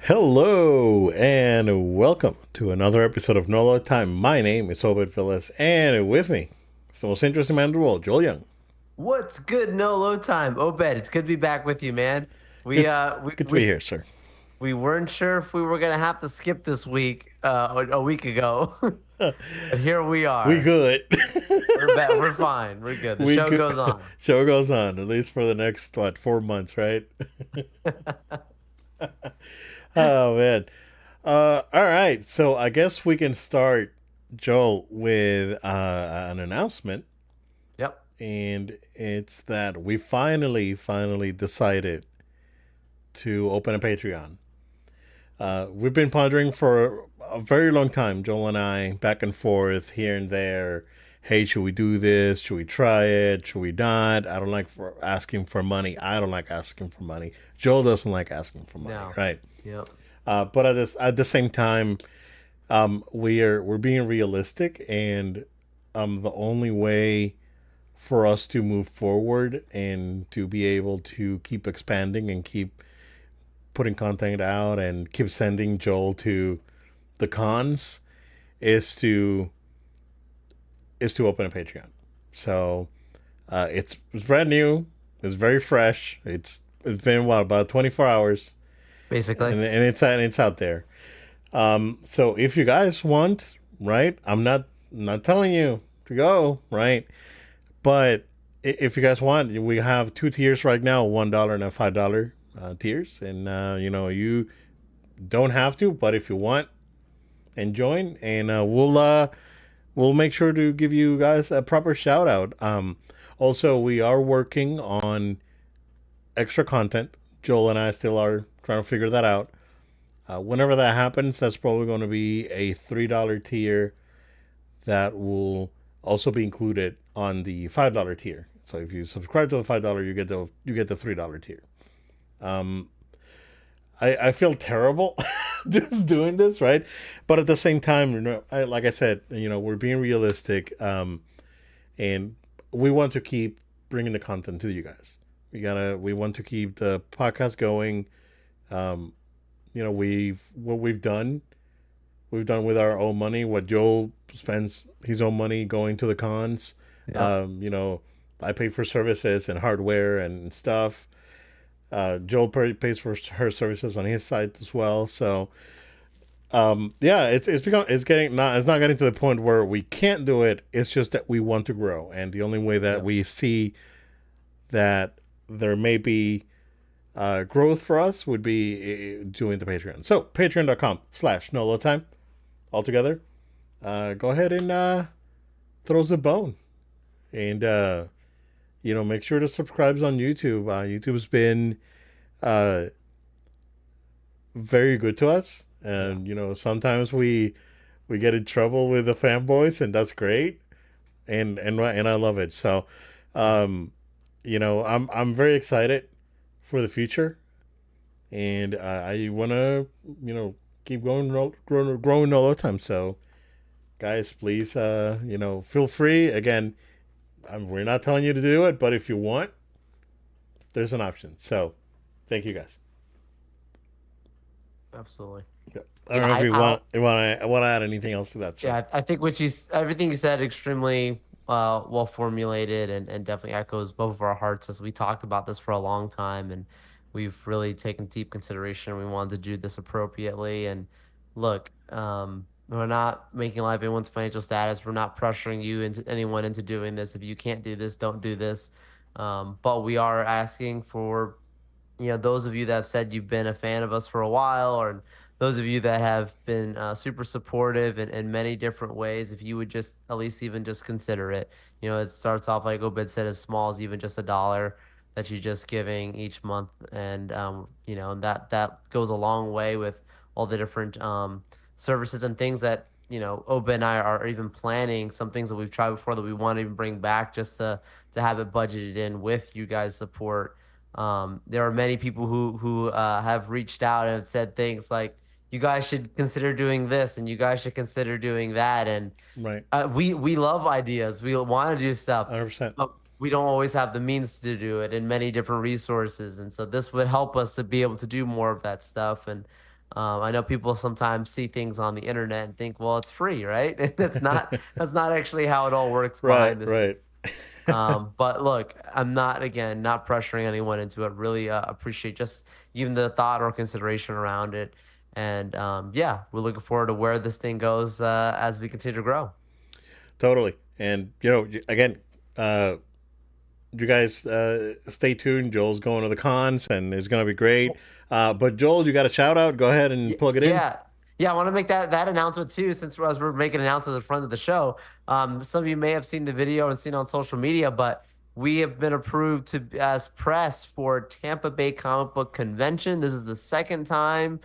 Hello and welcome to another episode of No Load Time. My name is Obed Phyllis, and with me is the most interesting man in the world, Joel Young. What's good? No load time. Obed, it's good to be back with you, man. We Good, uh we good to be we here, sir. we weren't sure if we were gonna have to skip this week a week ago. But here we We are. good. We're back. We're fine. We're good. The we show good. goes on. Show goes on at least for the next 4 months, right? Oh man. All right. So I guess we can start, Joel, with an announcement, Yep. and it's that we finally decided to open a Patreon. We've been pondering for a very long time, Joel and I, back and forth here and there. Hey, should we do this? Should we try it? Should we not? I don't like for asking for money. I don't like asking for money. Joel doesn't like asking for money, No. right? Yep. But at the same time, we're being realistic, and the only way for us to move forward and to be able to keep expanding and keep putting content out and keep sending Joel to the cons is to open a Patreon. So it's brand new. It's very fresh. It's been what, about 24 hours, Basically. and it's out there. So if you guys want, right? I'm not telling you to go, right? But if you guys want, we have two tiers right now: $1 and a $5 tiers, and you don't have to, but if you want, and join, and we'll make sure to give you guys a proper shout out. Also, we are working on extra content. Joel and I still are trying to figure that out. Whenever that happens, that's probably going to be a $3 tier that will also be included on the $5 tier. So if you subscribe to the $5, you get the $3 tier. Um, I feel terrible just doing this, right? But at the same time, like I said, we're being realistic, and we want to keep bringing the content to you guys. We want to keep the podcast going. Um, what we've done with our own money. What Joel spends his own money going to the cons. Yep. I pay for services and hardware and stuff. Joel pays for her services on his site as well. So yeah, it's not getting to the point where we can't do it. It's just that we want to grow, and the only way that Yep. we see that there may be growth for us would be doing the Patreon. So patreon.com/no time altogether. Go ahead and throw us a bone, and make sure to subscribe on YouTube. YouTube's been uh, very good to us, Yeah. and sometimes we get in trouble with the fanboys, and that's great, and I love it. So, Yeah. um, I'm very excited for the future, and I want to keep growing all the time. So, guys, please, feel free. Again, we're not telling you to do it, but if you want, there's an option. So, thank you guys. Absolutely. I don't Yeah. know if I you I'll want to add anything else to that, sir. Yeah, I think everything you said extremely well formulated and definitely echoes both of our hearts as we talked about this for a long time and we've really taken deep consideration. We wanted to do this appropriately and look, we're not making light of anyone's financial status. We're not pressuring you into anyone into doing this. If you can't do this, don't do this. But we are asking for those of you that have said you've been a fan of us for a while, or those of you that have been super supportive in many different ways, if you would just at least even just consider it. It starts off like Obed said, as small as even just $1 that you're just giving each month, and that goes a long way with all the different services and things that Obed and I are even planning. Some things that we've tried before that we want to even bring back just to have it budgeted in with you guys' support. There are many people who have reached out and have said things like, "You guys should consider doing this, and you guys should consider doing that." And Right, we love ideas. We want to do stuff, 100%. but we don't always have the means to do it, and many different resources. And so this would help us to be able to do more of that stuff. And I know people sometimes see things on the internet and think, well, it's free, right? And that's not actually how it all works Right, behind the scenes. right. But look, I'm not, again, not pressuring anyone into it. Really appreciate just even the thought or consideration around it. And yeah, we're looking forward to where this thing goes as we continue to grow. Totally. And again, uh, you guys stay tuned. Joel's going to the cons, and it's going to be great. But Joel, you got a shout out? Go ahead and plug it in. Yeah. Yeah, I want to make that announcement too, since we're making announcements at the front of the show. Some of you may have seen the video and seen it on social media, but we have been approved to as press for Tampa Bay Comic Book Convention. This is the second time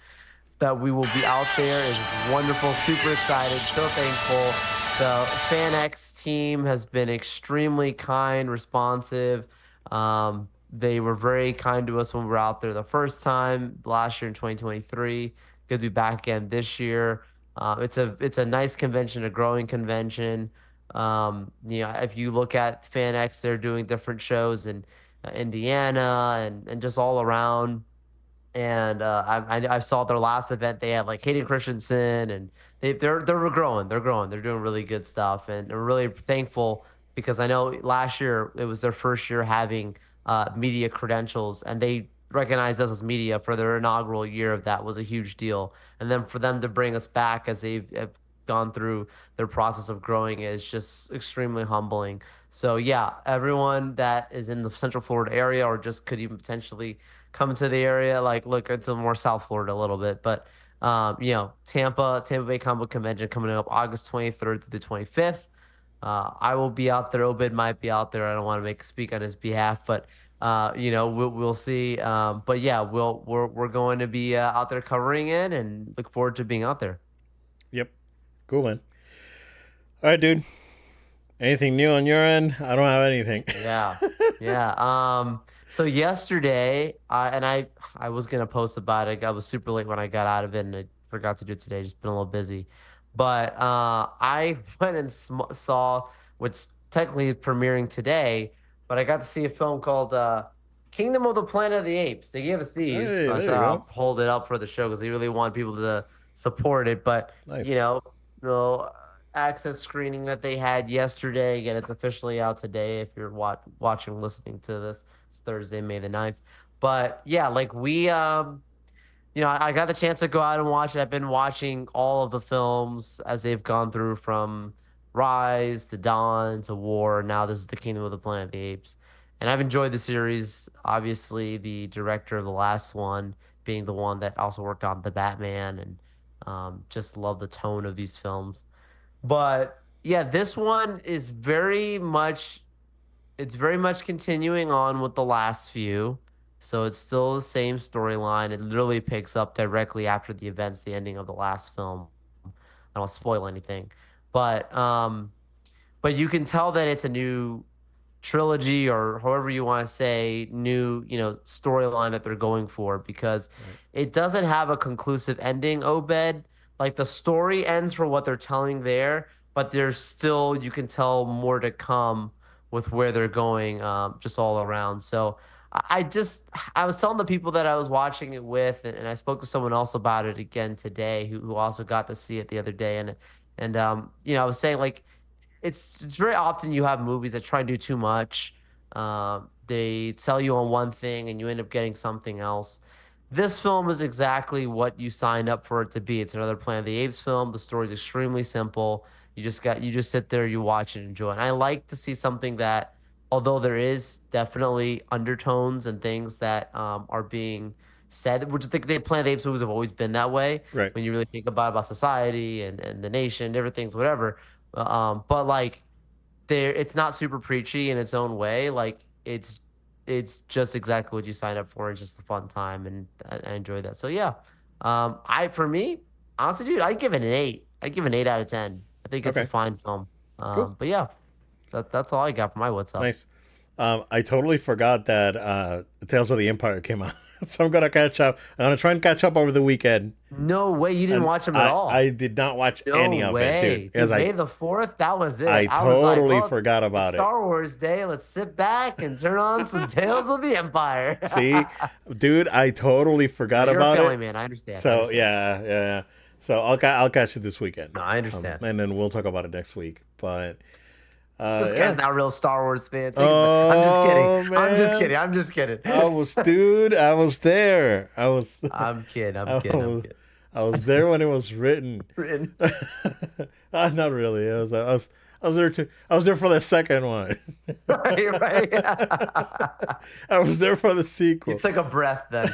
that we will be out there. It's wonderful, super excited, so thankful. The FanX team has been extremely kind, responsive. They were very kind to us when we were out there the first time last year in 2023. Good to be back again this year. It's a nice convention, a growing convention. If you look at FanX, they're doing different shows in Indiana and just all around. And I saw their last event. They had like Hayden Christensen, and they're growing. They're growing. They're doing really good stuff, and we're really thankful because I know last year it was their first year having media credentials, and they recognized us as media for their inaugural year of that was a huge deal. And then for them to bring us back as they've have gone through their process of growing is just extremely humbling. So yeah, everyone that is in the Central Florida area or just could even potentially come to the area, like look into more South Florida a little bit, but Tampa Bay Comic Book Convention coming up August 23rd through the 25th. I will be out there. Obed might be out there. I don't want to make speak on his behalf, but we'll see. But yeah, we're going to be out there covering it, and look forward to being out there. Yep. Cool, man. All right, dude. Anything new on your end? I don't have anything. Yeah, yeah. So yesterday, I was gonna post about it. I was super late when I got out of it, and I forgot to do it today. Just been a little busy. But I went and saw what's technically premiering today, but I got to see a film called Kingdom of the Planet of the Apes. They gave us these, Hey, so I there said you go. I'll hold it up for the show because they really want people to support it. But you Nice. know, the access screening that they had yesterday. Again, it's officially out today if you're watching, listening to this. It's Thursday, May the 9th. But yeah, like I got the chance to go out and watch it. I've been watching all of the films as they've gone through from Rise to Dawn to War. Now this is the Kingdom of the Planet of the Apes. And I've enjoyed the series. Obviously, the director of the last one being the one that also worked on the Batman, and just love the tone of these films. But yeah, this one is very much continuing on with the last few. So it's still the same storyline. It literally picks up directly after the events, the ending of the last film. I don't spoil anything. But but you can tell that it's a new trilogy, or however you want to say, new, storyline that they're going for, because Right. it doesn't have a conclusive ending, Obed. Like the story ends for what they're telling there, but there's still, you can tell more to come with where they're going, just all around. So I was telling the people that I was watching it with, and I spoke to someone else about it again today who also got to see it the other day. And I was saying, like, it's very often you have movies that try and do too much. They sell you on one thing and you end up getting something else. This film is exactly what you signed up for it to be. It's another Planet of the Apes film. The story is extremely simple. You just sit there, you watch and enjoy. And I like to see something that, although there is definitely undertones and things that are being said, which I think the Planet of the Apes movies have always been that way. Right. When you really think about society and the nation, everything's whatever. But like it's not super preachy in its own way. Like it's just exactly what you signed up for. It's just a fun time, and I enjoy that. So yeah, for me, honestly, dude, I give it an 8. I give it an 8 out of 10. I think it's a Okay. fine film. Cool. But yeah, that's all I got for my what's up. Nice. I totally forgot that Tales of the Empire came out. So I'm gonna catch up. I'm gonna try and catch up over the weekend. No way, you didn't And watch them at I all. did not watch No any of it, dude. way. It was Dude, May like the 4th, that was I it. I was like, totally well, forgot it's about it. Star Wars Day. Let's sit back and turn on some Tales of the Empire. See, dude, I totally No, forgot you're a about family it. man. I understand. I So understand. yeah. So I'll catch it this weekend, No, I understand. and then we'll talk about it next week. But This guy's yeah. not a real Star Wars fan. Take his back. I'm just kidding. Oh I'm just man, kidding. I'm just kidding. dude, I was there. I'm kidding. I'm I kidding. I'm was, kidding. I was there when it was written. Written. Not really. I was there too. I was there for the second one. Right, right. I was there for the You sequel. took a breath then.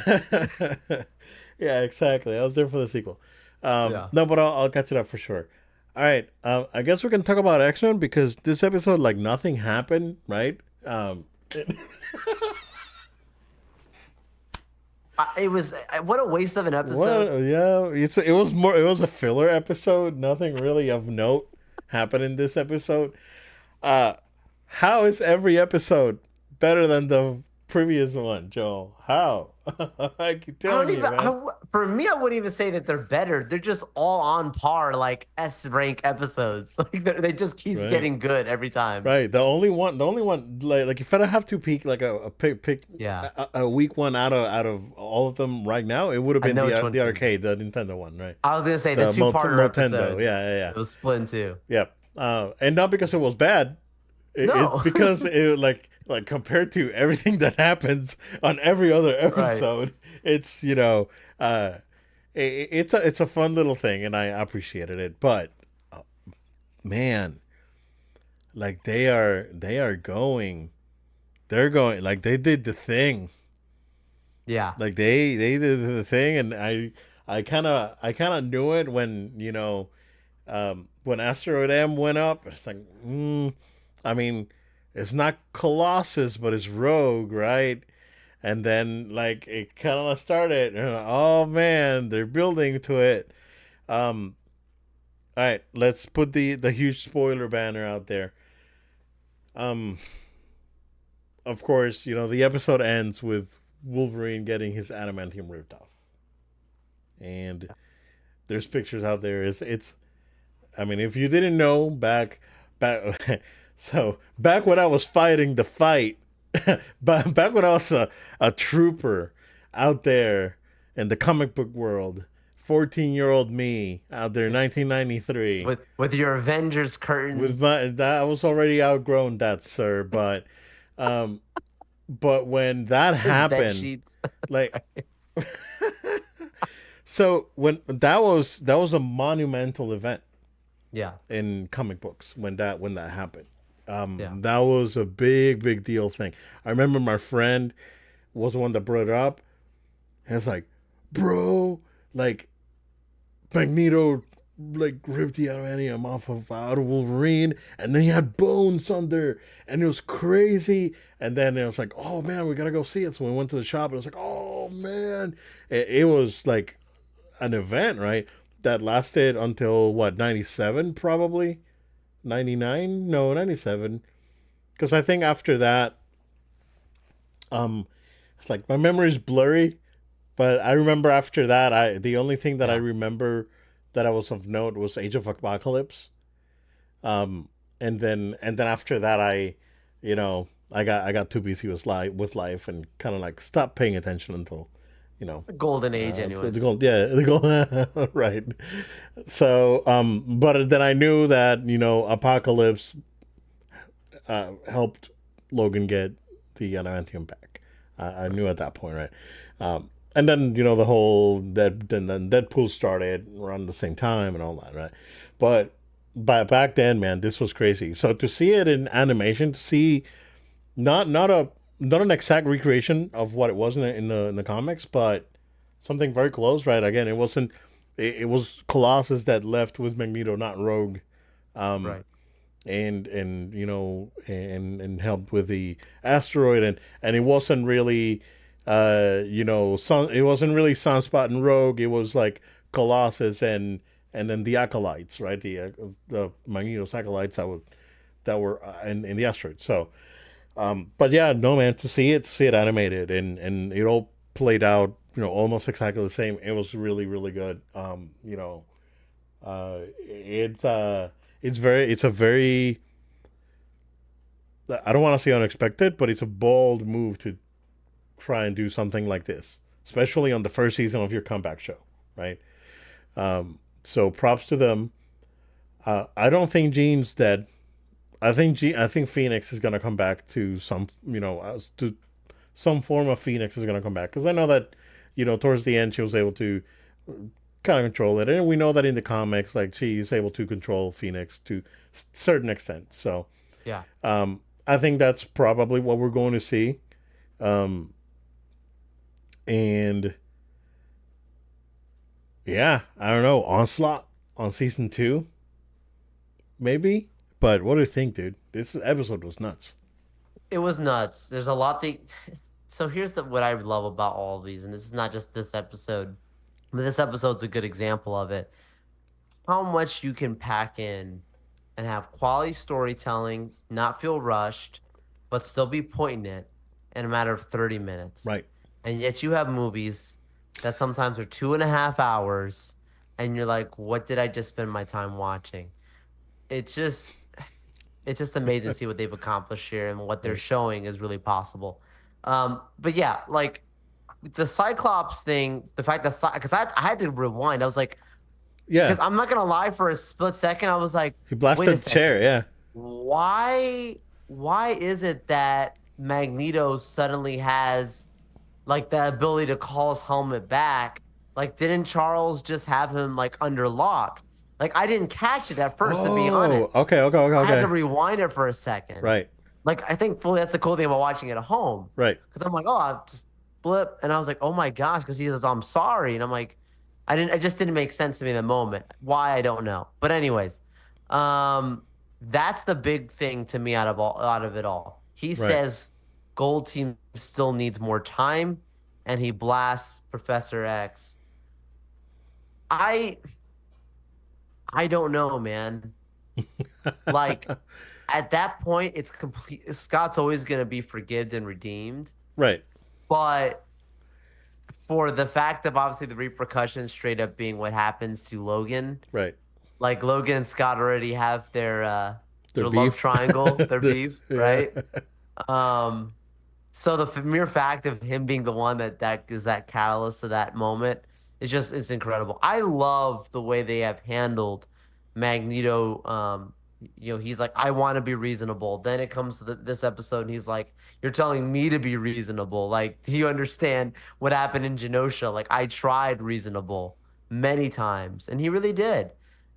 Yeah, exactly. I was there for the sequel. Yeah. No, but I'll catch it up for sure. All right. I guess we can talk about X-Men because this episode, like, nothing happened, right? It was what a waste of an episode. What? Yeah, it was more. It was a filler episode. Nothing really of note happened in this episode. Uh, how is every episode better than the previous one, Joel? How? I keep I don't telling you, even. man. For me, I wouldn't even say that they're better. They're just all on par, like S rank episodes. Like they just keeps Right. getting good every time. Right. The only one, like if I have to pick like a pick Yeah, a weak one out of all of them right now, it would have I been know which one the to. arcade, the Nintendo one, right? I was gonna say the two-parter Nintendo. episode. Yeah. It was split in two. Yep. And not because it was bad. No. It's because it like compared to everything that happens on every other Right. episode, it's it's a fun little thing, and I appreciated it. But man, like they're going like they did the thing, Yeah. like they did the thing, and I kind of knew it when when Asteroid M went up. It's like, I mean, it's not Colossus, but it's Rogue, right? And then like it kind of started. Oh man, they're building to it. Um, all right, let's put the huge spoiler banner out there. Um, of course, the episode ends with Wolverine getting his adamantium ripped off, and there's pictures out there. It's I mean, if you didn't know back so back when I was fighting the fight, back when I was a trooper out there in the comic book world, 14-year-old me out there, 1993, With your Avengers with curtains, my that I was already outgrown that, sir, um but when that his bed happened, sheets. like Sorry. so when that was a monumental event Yeah. in comic books when that happened. Yeah. That was a big deal thing. I remember my friend was the one that brought it up. And it's like, bro, like Magneto like ripped the adamantium out of Wolverine, and then he had bones under, and it was crazy. And then it was like, oh man, we gotta go see it. So we went to the shop, and it was like, oh man, it was like an event, right? That lasted until what, 97 probably? 99? No, 97. Because I think after that, it's like my memory's blurry, but I remember after that, the only thing that I Yeah. remember that I was of note was Age of Apocalypse. And then after that, I got too busy with life and kind of like stopped paying attention until, you know, Golden age, the anyways. gold, yeah, the gold, right. So, but then I knew that Apocalypse helped Logan get the adamantium back. I knew at that point, right? And then the whole then Deadpool started around the same time and all that, right? But back then, man, this was crazy. So to see it in animation, to see not an exact recreation of what it was in the comics, but something very close, right? Again, it wasn't. It was Colossus that left with Magneto, not Rogue, Right. and helped with the asteroid, and it wasn't really it wasn't really Sunspot and Rogue. It was like Colossus and then the acolytes, right? The Magneto's acolytes that were in the asteroid. So but yeah, no man, to see it animated, and it all played out, almost exactly the same. It was really, really good. It's a very, I don't want to say unexpected, but it's a bold move to try and do something like this, especially on the first season of your comeback show, right? So props to them. I don't think Gene's dead. I think Phoenix is gonna come back to some, to some form of Phoenix is gonna come back, because I know that, towards the end she was able to kind of control it, and we know that in the comics, like, she's able to control Phoenix to a certain extent. So Yeah. I think that's probably what we're going to see. Um, and yeah, I don't know, Onslaught on season 2, maybe. But what do you think, dude? This episode was nuts. It was nuts. There's a lot that so here's what I love about all of these, and this is not just this episode, but this episode's a good example of it. How much you can pack in and have quality storytelling, not feel rushed, but still be poignant in a matter of 30 minutes. Right. And yet you have movies that sometimes are 2.5 hours, and you're like, what did I just spend my time watching? It's just it's just amazing to see what they've accomplished here, and what they're Right. showing is really possible. But yeah, like the Cyclops thing, the fact that, because I had to rewind. I was like, Yeah. because I'm not gonna lie, for a split second, I was like, He wait a blasted the second, chair. Yeah. why is it that Magneto suddenly has like the ability to call his helmet back? Like, didn't Charles just have him like under lock? Like, I didn't catch it at first, to be Oh. honest. Okay. Okay. Okay. I had to Okay. rewind it for a second. Right. Like, I think fully that's the cool thing about watching it at home. Right. Because I'm like, oh, I just blip. And I was like, oh my gosh, because he says, I'm sorry. And I'm like, it just didn't make sense to me in the moment. Why, I don't know. But anyways, um, that's the big thing to me out of it all. He Right. says Gold Team still needs more time, and he blasts Professor X. I I don't know, man. Like, at that point, it's complete. Scott's always gonna be forgived and redeemed, Right. but for the fact of obviously the repercussions straight up being what happens to Logan, Right. like Logan and Scott already have Their their love beef. triangle, their beef, Yeah. right? Um, so the mere fact of him being the one that is that catalyst to that moment is just, it's incredible. I love the way they have handled Magneto. He's like, I want to be reasonable. Then it comes to this episode, and he's like, you're telling me to be reasonable. Like, do you understand what happened in Genosha? Like, I tried reasonable many times, and he really did.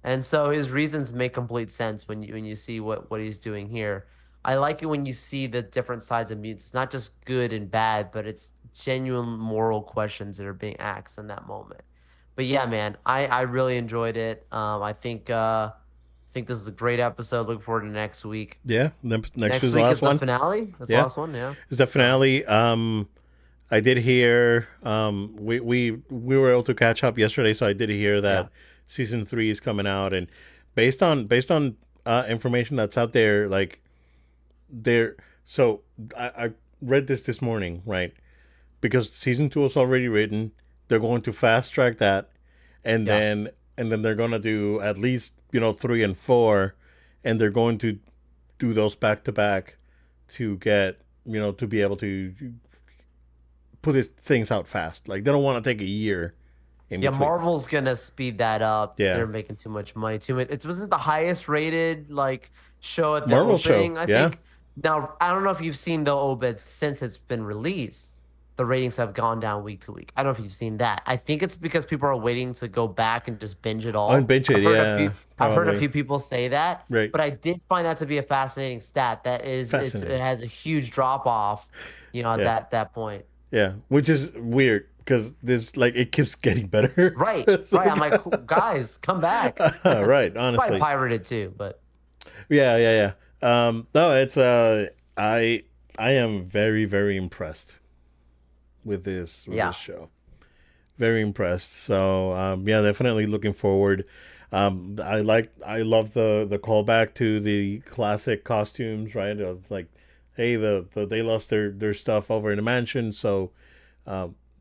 And so his reasons make complete sense when you see what he's doing here. I like it when you see the different sides of mutants. It's not just good and bad, but it's genuine moral questions that are being asked in that moment. But yeah, man, I really enjoyed it. I think this is a great episode. Looking forward to next week. Yeah. Next Next is the week last is the one. finale. That's the Yeah. last one. Yeah. It's the So finale. I did hear. We were able to catch up yesterday, so I did hear yeah, that season 3 is coming out, and based on information that's out there, like, there. So I read this morning, right? Because season 2 is already written. They're going to fast track that, and yeah, then they're gonna do at least 3 and 4, and they're going to do those back to back to get to be able to put these things out fast. Like, they don't want to take a year in yeah. between. Marvel's gonna speed that up. Yeah, They're making too much money. Too much. It was the highest rated like show at the Marvel show. opening, I Yeah, think. Now I don't know if you've seen the obits since it's been released. The ratings have gone down week to week. I don't know if you've seen that. I think it's because people are waiting to go back and just binge it all. unbench it. Yeah, I've heard a probably. few people say that, Right, but I did find that to be a fascinating stat. That is, it fascinating. has a huge drop off, at Yeah, that point. yeah, which is weird because this, like, it keeps getting better. Right, It's right. like, I'm like, guys, come back. right, Probably honestly. pirated too, but Yeah, yeah, yeah. No, it's I am very, very impressed with yeah. this show. Very impressed. So yeah, definitely looking forward. I love the callback to the classic costumes, right? Of, like, hey, they lost their stuff over in the mansion, so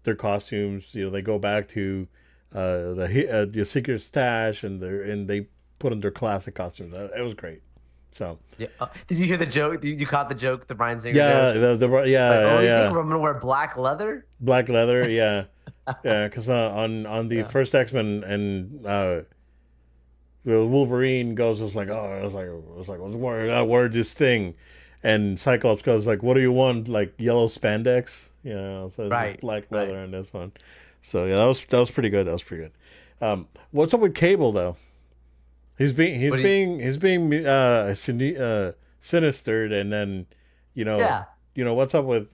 their costumes. You know, they go back to your secret stash, and they put on their classic costumes. It was great. So Yeah. Did you hear the joke? You caught the joke, the Bryan Singer yeah, joke? yeah, Like, oh, yeah, you think yeah. I'm gonna wear black leather? Black leather, yeah, yeah. Because on the Yeah. first X Men, and Wolverine goes, it's like, oh, what's more, I gotta wear this thing, and Cyclops goes like, what do you want, like yellow spandex, you know? So it's Right. black Right. leather in this one. So yeah, that was pretty good. That was pretty good. What's up with Cable though? What do you? He's being sinistered, and then you know Yeah. what's up with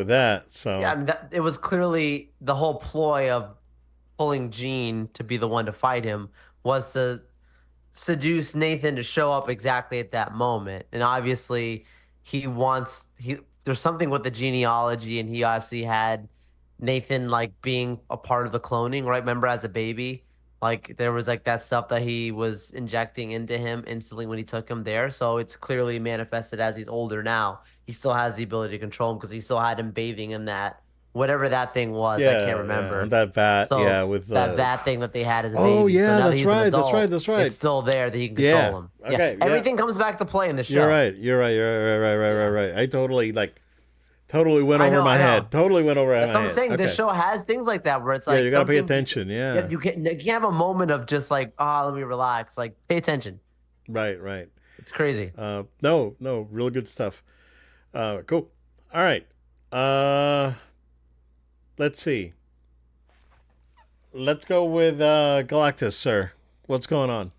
that. Yeah. I So mean, it was clearly the whole ploy of pulling Jean to be the one to fight him was to seduce Nathan to show up exactly at that moment. And obviously he there's something with the genealogy, and he obviously had Nathan like being a part of the cloning, right? Remember as a baby? Like there was like that stuff that he was injecting into him instantly when he took him there. So it's clearly manifested as he's older now. He still has the ability to control him because he still had him bathing in that whatever that thing was. I can't yeah, yeah, on remember. that vat, yeah, So with that the. vat thing that they had as a Oh baby. So yeah, now that that's he's an right, that's right, adult, that's it's right. still there that he can Yeah. control him. Yeah. Okay. Yeah. Everything comes back to play in the You're show. right. You're right. You're right. Right. Right. Right. Yeah. Right. Right. I totally went I over know, my I head. know. Totally went over That's my what I'm head. saying. This Okay. show has things like that where it's Yeah, like you gotta pay something attention. Yeah. you can have a moment of just like, ah, let me relax. Like pay attention. Right. Right. It's crazy. No. No. Really good stuff. Cool. All right. Uh, let's see. Let's go with Galactus, sir. What's going on?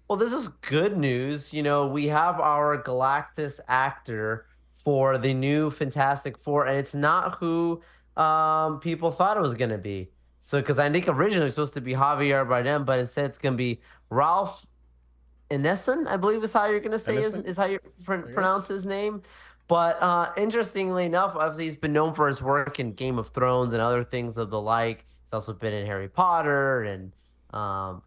Well, this is good news. You know, we have our Galactus actor for the new Fantastic Four, and it's not who people thought it was gonna be. So, because I think originally it was supposed to be Javier Bardem, but instead it's gonna be Ralph Ineson, I believe is how you're gonna say Innocent, is how you I pronounce guess. his name. But interestingly enough, obviously he's been known for his work in Game of Thrones and other things of the like. He's also been in Harry Potter and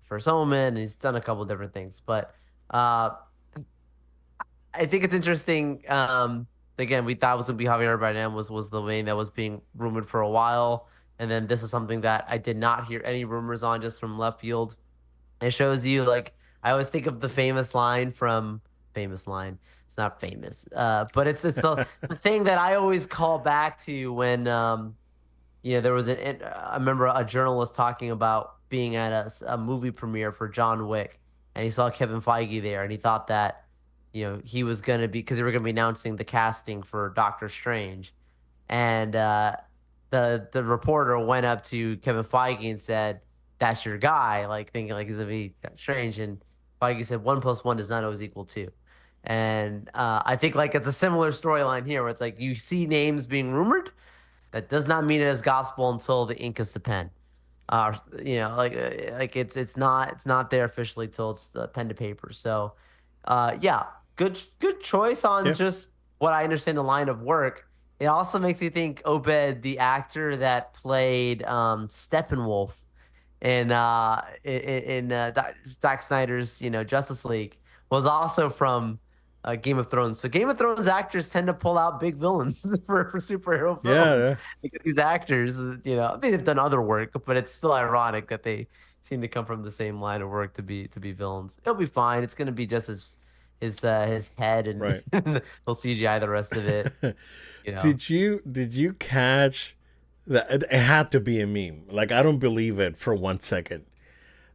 First Omen, and he's done a couple different things. But uh, I think it's interesting. Again, we thought it was gonna be Javier Bardem was the name that was being rumored for a while, and then this is something that I did not hear any rumors on, just from left field. It shows you like I always think of the famous line. It's not famous, but it's the thing that I always call back to when there was I remember a journalist talking about being at a movie premiere for John Wick, and he saw Kevin Feige there, and he thought that he was gonna be because they were gonna be announcing the casting for Doctor Strange, and the reporter went up to Kevin Feige and said, "That's your guy," like thinking like he's gonna be strange. And Feige said, "One plus one does not always equal two." And I think like it's a similar storyline here, where it's like you see names being rumored, that does not mean it is gospel until the ink is the pen. Like it's not there officially till it's pen to paper. So, yeah, good choice on Yeah. just what I understand the line of work. It also makes me think Obed, the actor that played Steppenwolf in Zack Snyder's Justice League, was also from Game of Thrones. So Game of Thrones actors tend to pull out big villains for superhero Yeah. films Yeah. because these actors, they've done other work, but it's still ironic that they seem to come from the same line of work to be villains. It'll be fine. It's gonna be just his head, and Right. they'll CGI the rest of it. You know. Did you catch that? It had to be a meme. Like I don't believe it for 1 second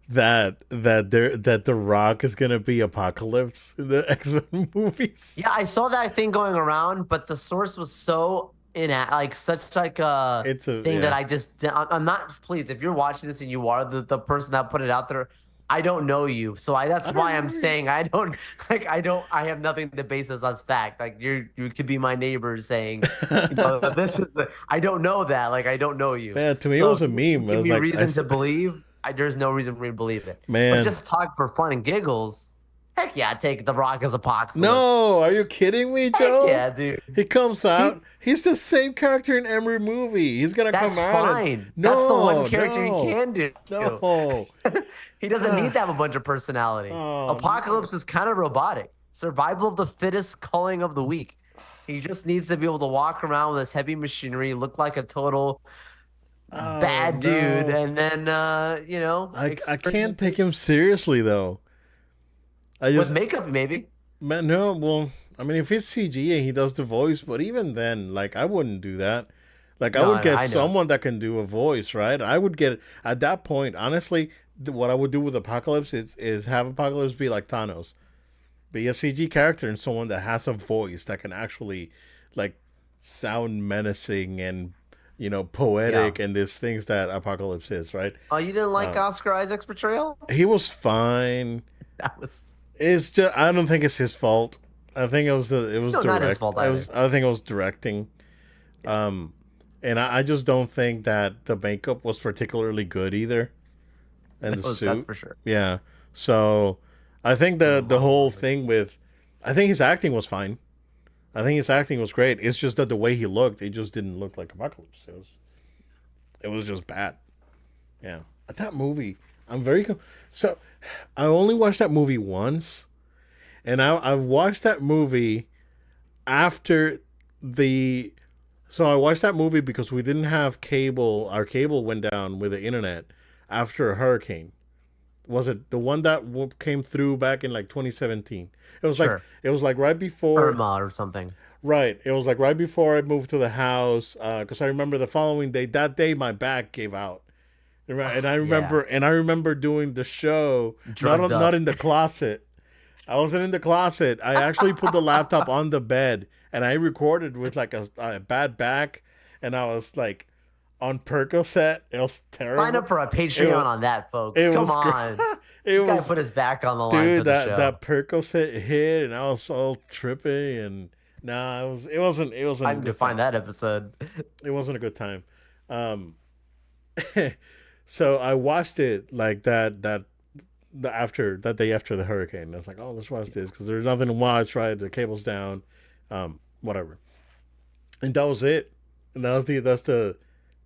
that the Rock is gonna be Apocalypse in the X Men movies. Yeah, I saw that thing going around, but the source was so like such like a It's a thing that yeah. I'm not. Please, if you're watching this and you are the person that put it out there, I don't know you, so that's I don't why I'm know you. saying I don't like I have nothing to base this as fact. Like you could be my neighbor saying, this is I don't know that. Like I don't know you. Man, to me it So was if a you meme. I give was me like, reason to believe, there's no reason for me to believe it. But man, just talk for fun and giggles. Heck yeah, take the Rock as Apocalypse. no, are you kidding me, Heck Joe? yeah, dude. He comes He out. He's the same character in every movie. He's gonna come That's out and fine. That's the one no, character he no, can do. no. He doesn't need to have a bunch of personality. Oh Apocalypse no. is kind of robotic. Survival of the fittest, culling of the weak. He just needs to be able to walk around with this heavy machinery, look like a total Oh bad dude, no. and then I can't take experimenting him seriously though. I with just makeup, maybe. man, no, well, I mean if it's CG and he does the voice, but even then, like I wouldn't do that. Like I No, would get I know. someone that can do a voice, right? I would get at that point, honestly, what I would do with Apocalypse is have Apocalypse be like Thanos. Be a CG character and someone that has a voice that can actually like sound menacing and Yeah. poetic and these things that Apocalypse is, right? Oh, you didn't like Um, Oscar Isaac's portrayal? he was fine. That was It's just I don't think it's his fault. I think it was no, not his direct. fault either. I think it was directing. Yeah, Um, and I just don't think that the makeup was particularly good either, and the that's suit. for sure. Yeah. So I think It was a the lot of whole vomit. thing with I think his acting was fine. I think his acting was great. It's just that the way he looked, it just didn't look like Apocalypse. It was just bad. Yeah. That movie, I'm very so. I only watched that movie once, and I've watched that movie after the. So I watched that movie because we didn't have cable. Our cable went down with the internet after a hurricane. Was it the one that came through back in like 2017? Sure. It was like right before. Irma or something. Right. It was like right before I moved to the house. Because I remember the following day. That day, my back gave out. And Oh, yeah. I remember doing the show Drugged not up. in the closet. I wasn't in the closet. I actually put the laptop on the bed and I recorded with like a bad back, and I was like on Percocet. It was Sign terrible. up for a It Patreon was on that, folks. it Come was great. on. It This guy was put his back on the line for dude the that show. Percocet hit, and I was so trippy, and nah, it wasn't I a need to good find time. that episode. It wasn't a good time. Um, so I watched it like the after that day after the hurricane. I was like, oh, let's watch this because there's nothing to watch. Right, the cable's down, whatever, and that was it. And that's the,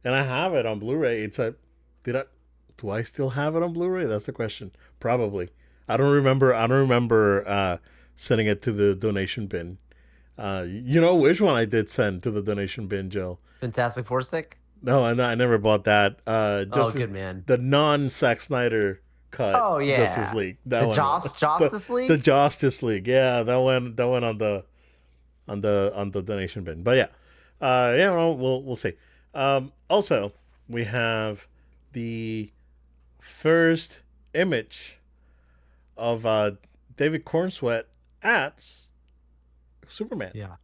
and I have it on Blu-ray. It's a, did I, do I still have it on Blu-ray? That's the question. Probably. I don't remember sending it to the donation bin. You know which one I did send to the donation bin, Joe? Fantastic Four stick. No, I never bought that. Oh, Justice, good man. the non Zack Snyder cut Oh Justice yeah. League. That The one, Justice the League? Justice League. Yeah, that went on the on the donation bin. But yeah, yeah, well, we'll see. Also, we have the first image of David Cornsweet at Superman, Yeah.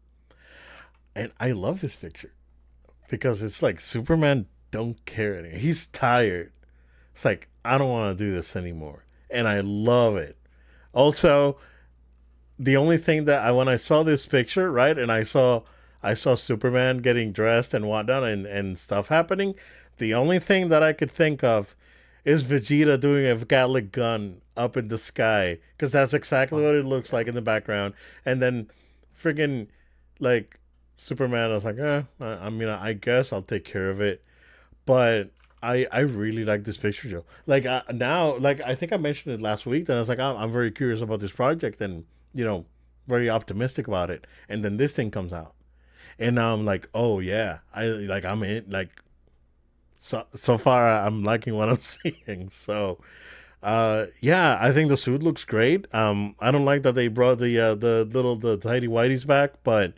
and I love this picture because it's like Superman don't care anymore. He's tired. It's like I don't want to do this anymore, and I love it. Also, the only thing that I when I saw this picture, right, and I saw Superman getting dressed and whatnot and stuff happening, the only thing that I could think of is Vegeta doing a Gatling gun up in the sky because that's exactly Oh, what it looks yeah. like in the background, and then friggin' like Superman. I was like, I mean, I guess I'll take care of it, but I really like this picture, Joe. Like now, like I think I mentioned it last week. That I was like, I'm very curious about this project, and you know, very optimistic about it. And then this thing comes out, and now I'm like, oh yeah, I'm in. Like so far, I'm liking what I'm seeing. So yeah, I think the suit looks great. I don't like that they brought the tidy whities back, but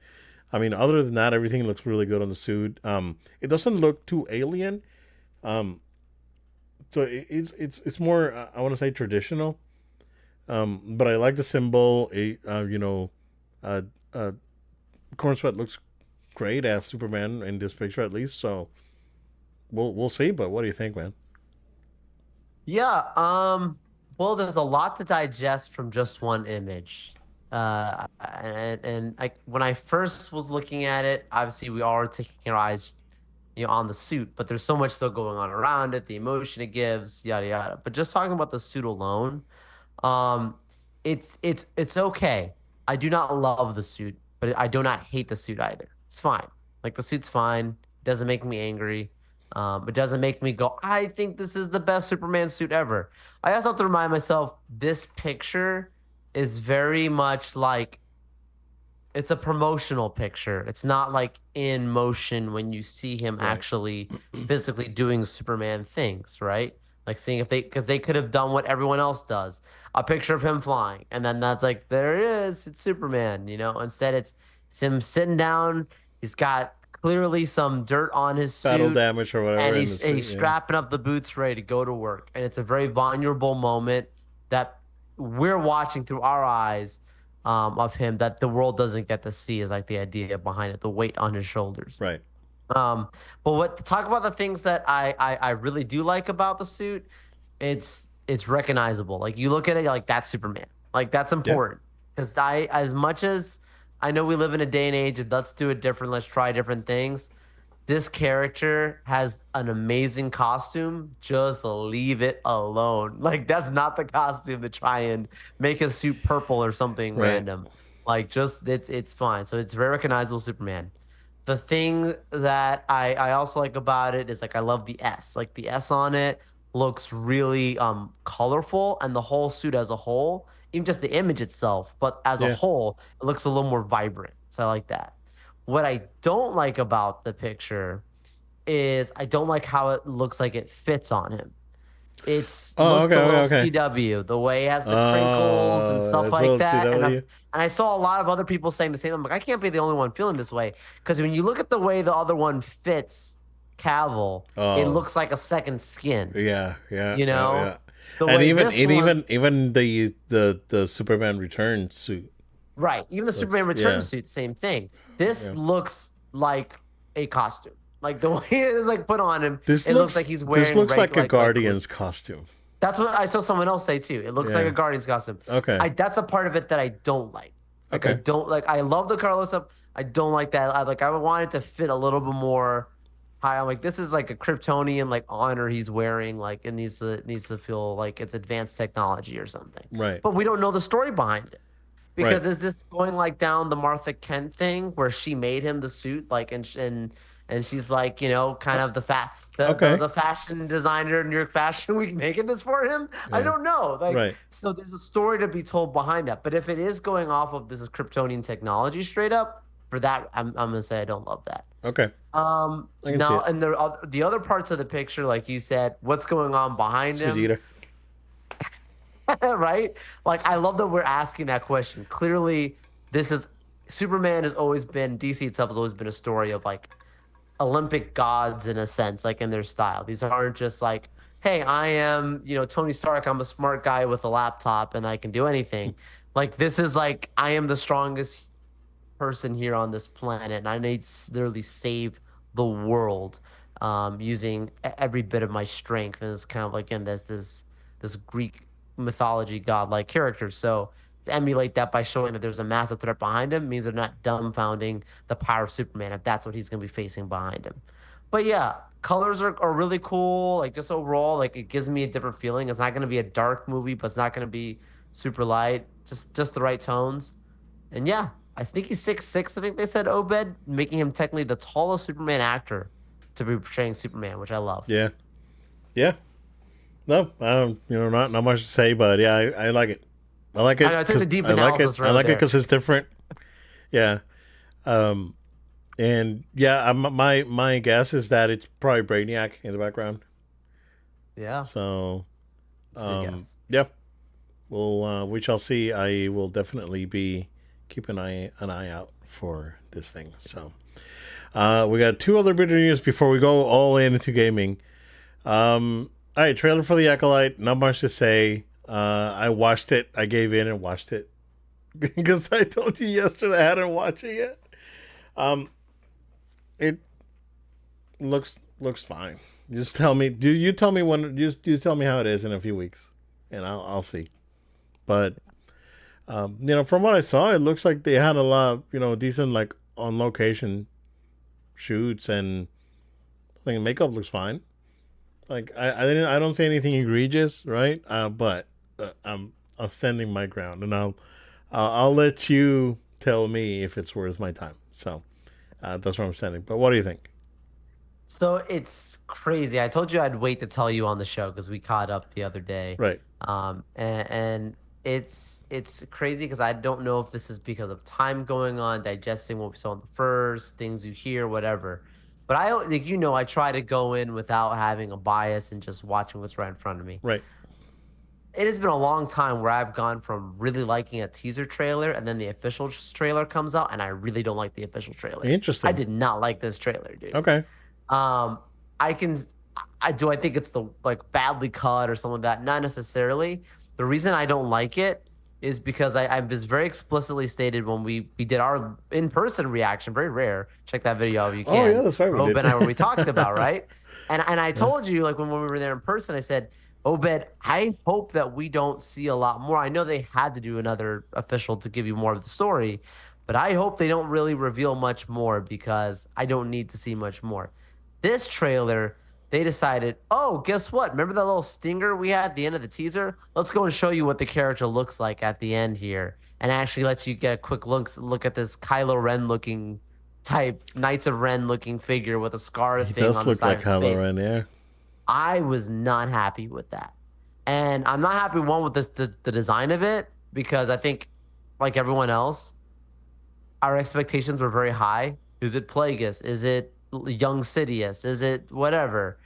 I mean, other than that, everything looks really good on the suit. It doesn't look too alien. Um, so it's more I want to say traditional. But I like the symbol. Uh, uh, Corn Sweat looks great as Superman in this picture at least. So we'll see. But what do you think, man? Yeah, well, there's a lot to digest from just one image. And when I first was looking at it, obviously we all are taking our eyes, on the suit, but there's so much still going on around it, the emotion it gives, yada yada. But just talking about the suit alone, um, it's okay. I do not love the suit, but I do not hate the suit either. It's fine. Like the suit's fine. It doesn't make me angry. It doesn't make me go, I think this is the best Superman suit ever. I also have to remind myself this picture is very much like it's a promotional picture. It's not like in motion when you see him Right. actually physically doing Superman things, right? Like seeing if they, because they could have done what everyone else does, a picture of him flying, and then that's like, there it is, it's Superman, you know? Instead, it's him sitting down. He's got clearly some dirt on his Battle suit, damage or whatever and in the he's suit. Yeah. strapping up the boots, ready to go to work. And it's a very vulnerable moment that we're watching through our eyes, of him, that the world doesn't get to see, is like the idea behind it, the weight on his shoulders. Right. Um, but what to talk about the things that I really do like about the suit, it's recognizable. Like you look at it, you're like, that's Superman. Like that's Yeah. important. Because I, as much as I know we live in a day and age of let's do it different, let's try different things, this character has an amazing costume. Just leave it alone. Like that's not the costume to try and make his suit purple or something Right. random. Like just it's fine. So it's very recognizable Superman. The thing that I also like about it is like I love the S. Like the S on it looks really colorful, and the whole suit as a whole, even just the image itself, but as a Yeah. whole, it looks a little more vibrant. So I like that. What I don't like about the picture is I don't like how it looks like it fits on him. It's Oh, looked okay, a okay, little okay. CW, the way it has the crinkles and Oh, stuff that's a like little that. CW. And I saw a lot of other people saying the same. I'm like, I can't be the only one feeling this way. Because when you look at the way the other one fits Cavill, it Oh, looks like a second skin, yeah, yeah, you yeah, know? yeah. The And way even this one, even the Superman Return suit right, even the looks, Superman Return yeah, suit, same thing. This yeah. looks like a costume. Like the way it is like put on him, it looks like he's This wearing looks like a like clothes. Guardians costume. That's what I saw someone else say too. It looks like a Yeah. Guardians costume. Okay. That's a part of it that I don't like. Like I Okay. don't like. I love the Carlos up. I don't like that. I want it to fit a little bit more high. I'm like, this is like a Kryptonian like honor he's wearing. Like it needs to feel like it's advanced technology or something. Right. But we don't know the story behind it. Right. Because is this going like down the Martha Kent thing where she made him the suit, like, and she's like, you know, kind of Okay. the fashion designer in New York Fashion Week making this for him? I Yeah. don't know. Like, Right. so there's a story to be told behind that. But if it is going off of this is Kryptonian technology straight up, for that, I'm gonna say I don't love that. Okay. I can see Now, it. and the other parts of the picture, like you said, what's going on behind It's him? Vegeta. Right? Like I love that we're asking that question. Clearly, this is Superman has always been DC itself has always been a story of like Olympic gods in a sense, like in their style. These aren't just like, hey, I am, you know, Tony Stark, I'm a smart guy with a laptop and I can do anything. Like this is like I am the strongest person here on this planet and I need to literally save the world using every bit of my strength. And it's kind of like, again, there's this Greek mythology godlike character. So to emulate that by showing that there's a massive threat behind him means they're not dumbfounding the power of Superman if that's what he's going to be facing behind him. But yeah, colors are really cool. Like just overall, like it gives me a different feeling. It's not going to be a dark movie, but it's not going to be super light. Just the right tones. And yeah, I think he's 6'6". I think they said Obed, making him technically the tallest Superman actor to be portraying Superman, which I love. Yeah. Yeah. No, not much to say, but yeah, I like it. I like I it know I took the because deep I like it. analysis I road like it there. because it's different. Yeah. Um, and yeah, my guess is that it's probably Brainiac in the background. Yeah, So, it's a good guess. yeah, we shall see. I will definitely be keep an eye out for this thing. So, we got two other bit of news before we go all into gaming. All right, trailer for the Acolyte. Not much to say. I watched it. I gave in and watched it because I told you yesterday I hadn't watched it yet. Um, it looks fine. Just tell me. Do you tell me when? Just you tell me how it is in a few weeks, and I'll see. But from what I saw, it looks like they had a lot. Decent like on location shoots, and I think makeup looks fine. Like I don't say anything egregious, right? But I'm standing my ground, and I'll let you tell me if it's worth my time. So that's where I'm standing. But what do you think? So it's crazy. I told you I'd wait to tell you on the show because we caught up the other day. Right. And it's crazy because I don't know if this is because of time going on, digesting what we saw in the first, things you hear, whatever. But I like I try to go in without having a bias and just watching what's right in front of me. Right. It has been a long time where I've gone from really liking a teaser trailer and then the official trailer comes out and I really don't like the official trailer. I Interesting. did not like this trailer, dude. Okay. Um, I can, I think it's the like badly cut or something like that. Not necessarily. The reason I don't like it is because I was very explicitly stated when we did our in-person reaction, very rare. Check that video out if you Oh yeah, can. that's right. We Obed did. and I where we talked about, right? And I Yeah. told you like when we were there in person, I said, Obed, I hope that we don't see a lot more. I know they had to do another official to give you more of the story, but I hope they don't really reveal much more because I don't need to see much more. This trailer, they decided, oh, guess what? Remember that little stinger we had at the end of the teaser? Let's go and show you what the character looks like at the end here, and actually let you get a quick look at this Kylo Ren looking type, Knights of Ren looking figure with a scar He thing does on the look side like of his Kylo face. Ren. Yeah. I was not happy with that. And I'm not happy one with the design of it because I think like everyone else, our expectations were very high. Is it Plagueis? Is it young Sidious? Is it whatever?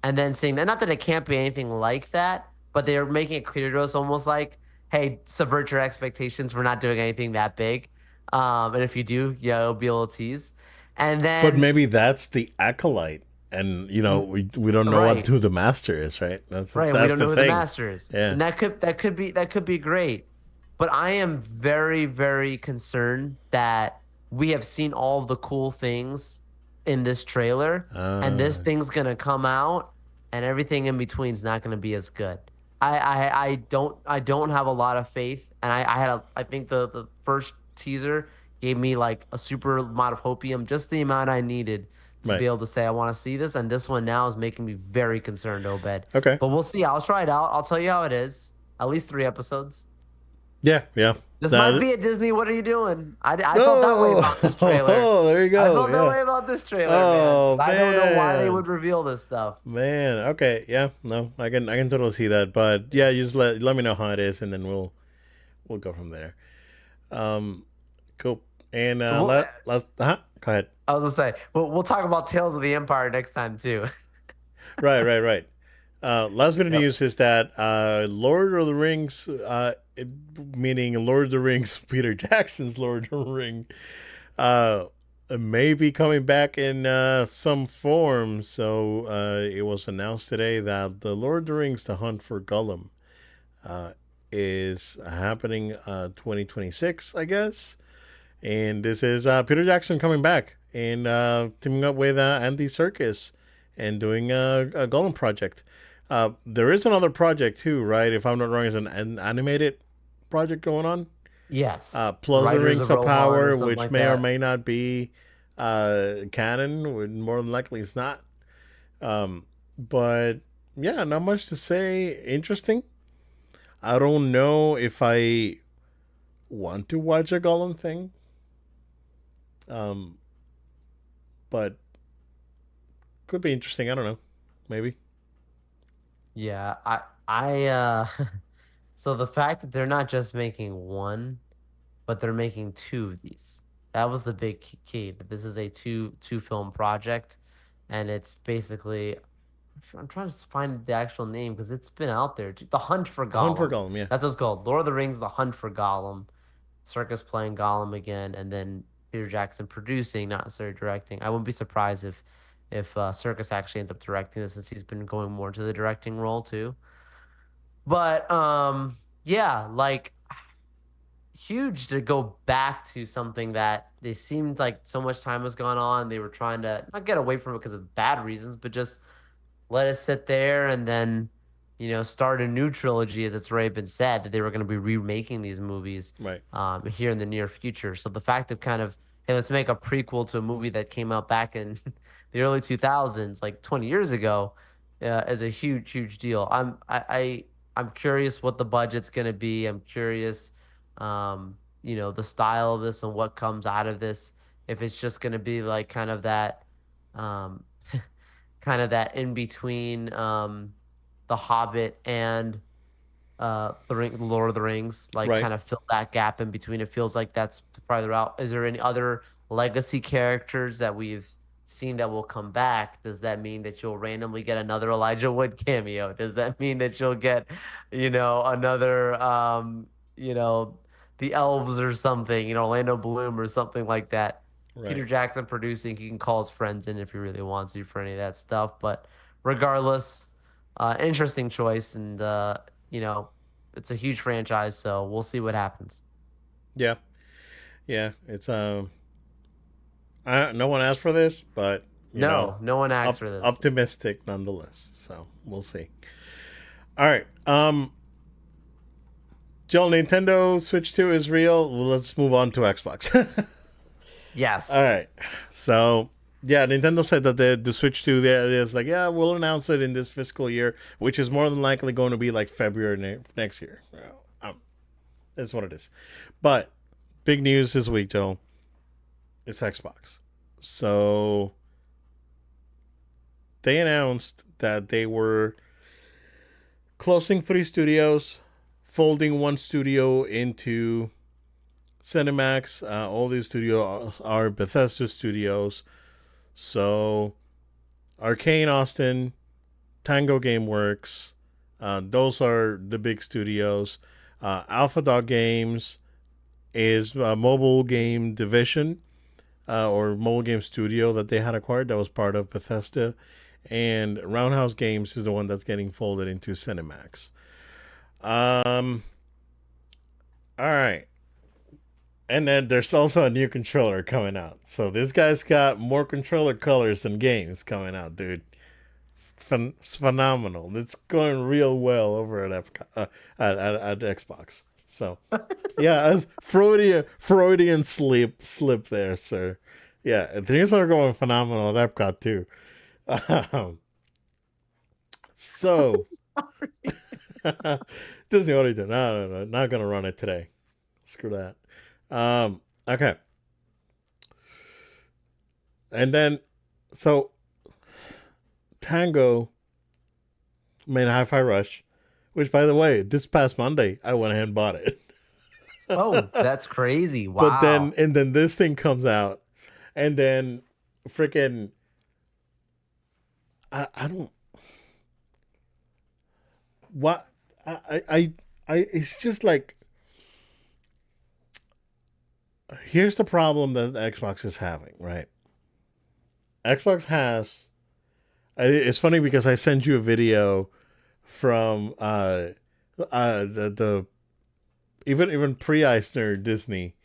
And then seeing that, not that it can't be anything like that, but they're making it clear to us almost like, hey, subvert your expectations. We're not doing anything that big. And if you do, yeah, it'll be a little tease. And But then, maybe that's the acolyte, and we don't know what right, who the master is, right? right. We That's don't the know who the thing. master is, Yeah. and that could be great. But I am very very concerned that we have seen all of the cool things in this trailer, and this Uh, thing's gonna come out, and everything in between is not gonna be as good. I don't have a lot of faith, and I think the first teaser gave me like a super amount of hopium, just the amount I needed to be right. able to say I want to see this, and this one now is making me very concerned, Obed. Okay. But we'll see. I'll try it out. I'll tell you how it is. At least 3 episodes. Yeah. Yeah. This might That, be a Disney. What are you doing? I felt that way about this trailer. oh, there you I go. felt that Yeah. way about this trailer, man. Oh I don't know why they man. would reveal this stuff. Man. Okay. Yeah. No, I can totally see that. But yeah, you just let me know how it is, and then we'll go from there. Um. Cool. And Well, let's go ahead. I was gonna say, we'll talk about Tales of the Empire next time too. Right. Right. Right. Last bit of Yep. news is that Lord of the Rings, meaning Lord of the Rings, Peter Jackson's Lord of the Ring, uh, may be coming back in some form. So it was announced today that the Lord of the Rings, The Hunt for Gollum, uh, is happening 2026, I guess. And this is Peter Jackson coming back and teaming up with Andy Serkis and doing a Gollum project. There is another project too, right? If I'm not wrong, is an animated project going on. Yes. Plus the Riders Rings of of Rohan or Power, something which like may or that. may not be canon. More than likely, it's not. But yeah, not much to say. Interesting. I don't know if I want to watch a Gollum thing. Um, but could be interesting. I don't know. Maybe. Yeah, so the fact that they're not just making one, but they're making two of these. That was the big key, that this is a two film project, and it's basically I'm trying to find the actual name because it's been out there. The Hunt for The Hunt for Gollum. Gollum. Yeah. That's what it's called. Lord of the Rings, The Hunt for Gollum. Circus playing Gollum again, and then Peter Jackson producing, not necessarily directing. I wouldn't be surprised if Circus actually ends up directing this since he's been going more into the directing role too. But yeah, like huge to go back to something that they seemed like so much time has gone on. They were trying to not get away from it because of bad reasons, but just let it sit there and then, start a new trilogy, as it's already been said that they were going to be remaking these movies Right. here in the near future. So the fact of kind of, hey, let's make a prequel to a movie that came out back in the early 2000s, like 20 years ago, is a huge, huge deal. I'm curious what the budget's going to be. I'm curious, the style of this and what comes out of this. If it's just going to be like um, kind of that in between The Hobbit and Lord of the Rings, like Right. kind of fill that gap in between. It feels like that's probably the route. Is there any other legacy characters that we've seen that will come back? Does that mean that you'll randomly get another Elijah Wood cameo? Does that mean that you'll get, another, you know, the elves or something, Orlando Bloom or something like that? Peter Right. Jackson producing, he can call his friends in if he really wants to for any of that stuff. But regardless, interesting choice, and it's a huge franchise, so we'll see what happens. Yeah. Yeah. It's no one asked for this, but No, no one asked for this. optimistic nonetheless. So we'll see. All right. Joel, Nintendo Switch 2 is real. Well, let's move on to Xbox. All Yes. right. So yeah, Nintendo said that the Switch 2 there is like, yeah, we'll announce it in this fiscal year, which is more than likely going to be like February next year. That's what it is. But big news this week, Joel. It's Xbox. So they announced that they were closing 3 studios, folding 1 studio into Cinemax. All these studios are Bethesda studios. So Arcane Austin, Tango Gameworks, those are the big studios. Alpha Dog Games is a mobile game division or mobile game studio that they had acquired that was part of Bethesda. And Roundhouse Games is the one that's getting folded into Cinemax. Um, all right. And then there's also a new controller coming out. So this guy's got more controller colors than games coming out, dude. It's phenomenal. It's going real well over at Xbox. So, yeah, as Freudian slip there, sir. Yeah, things are going phenomenal at Epcot too. Um, so Disney already did. No, not gonna run it today. Screw that. Okay, and then so Tango made Hi-Fi Rush, which, by the way, this past Monday I went ahead and bought it. Oh, that's crazy. But Wow. then this thing comes out, and then freaking I don't what I it's just like, here's the problem that Xbox is having, right? Xbox has it's funny because I sent you a video from the even pre Eisner Disney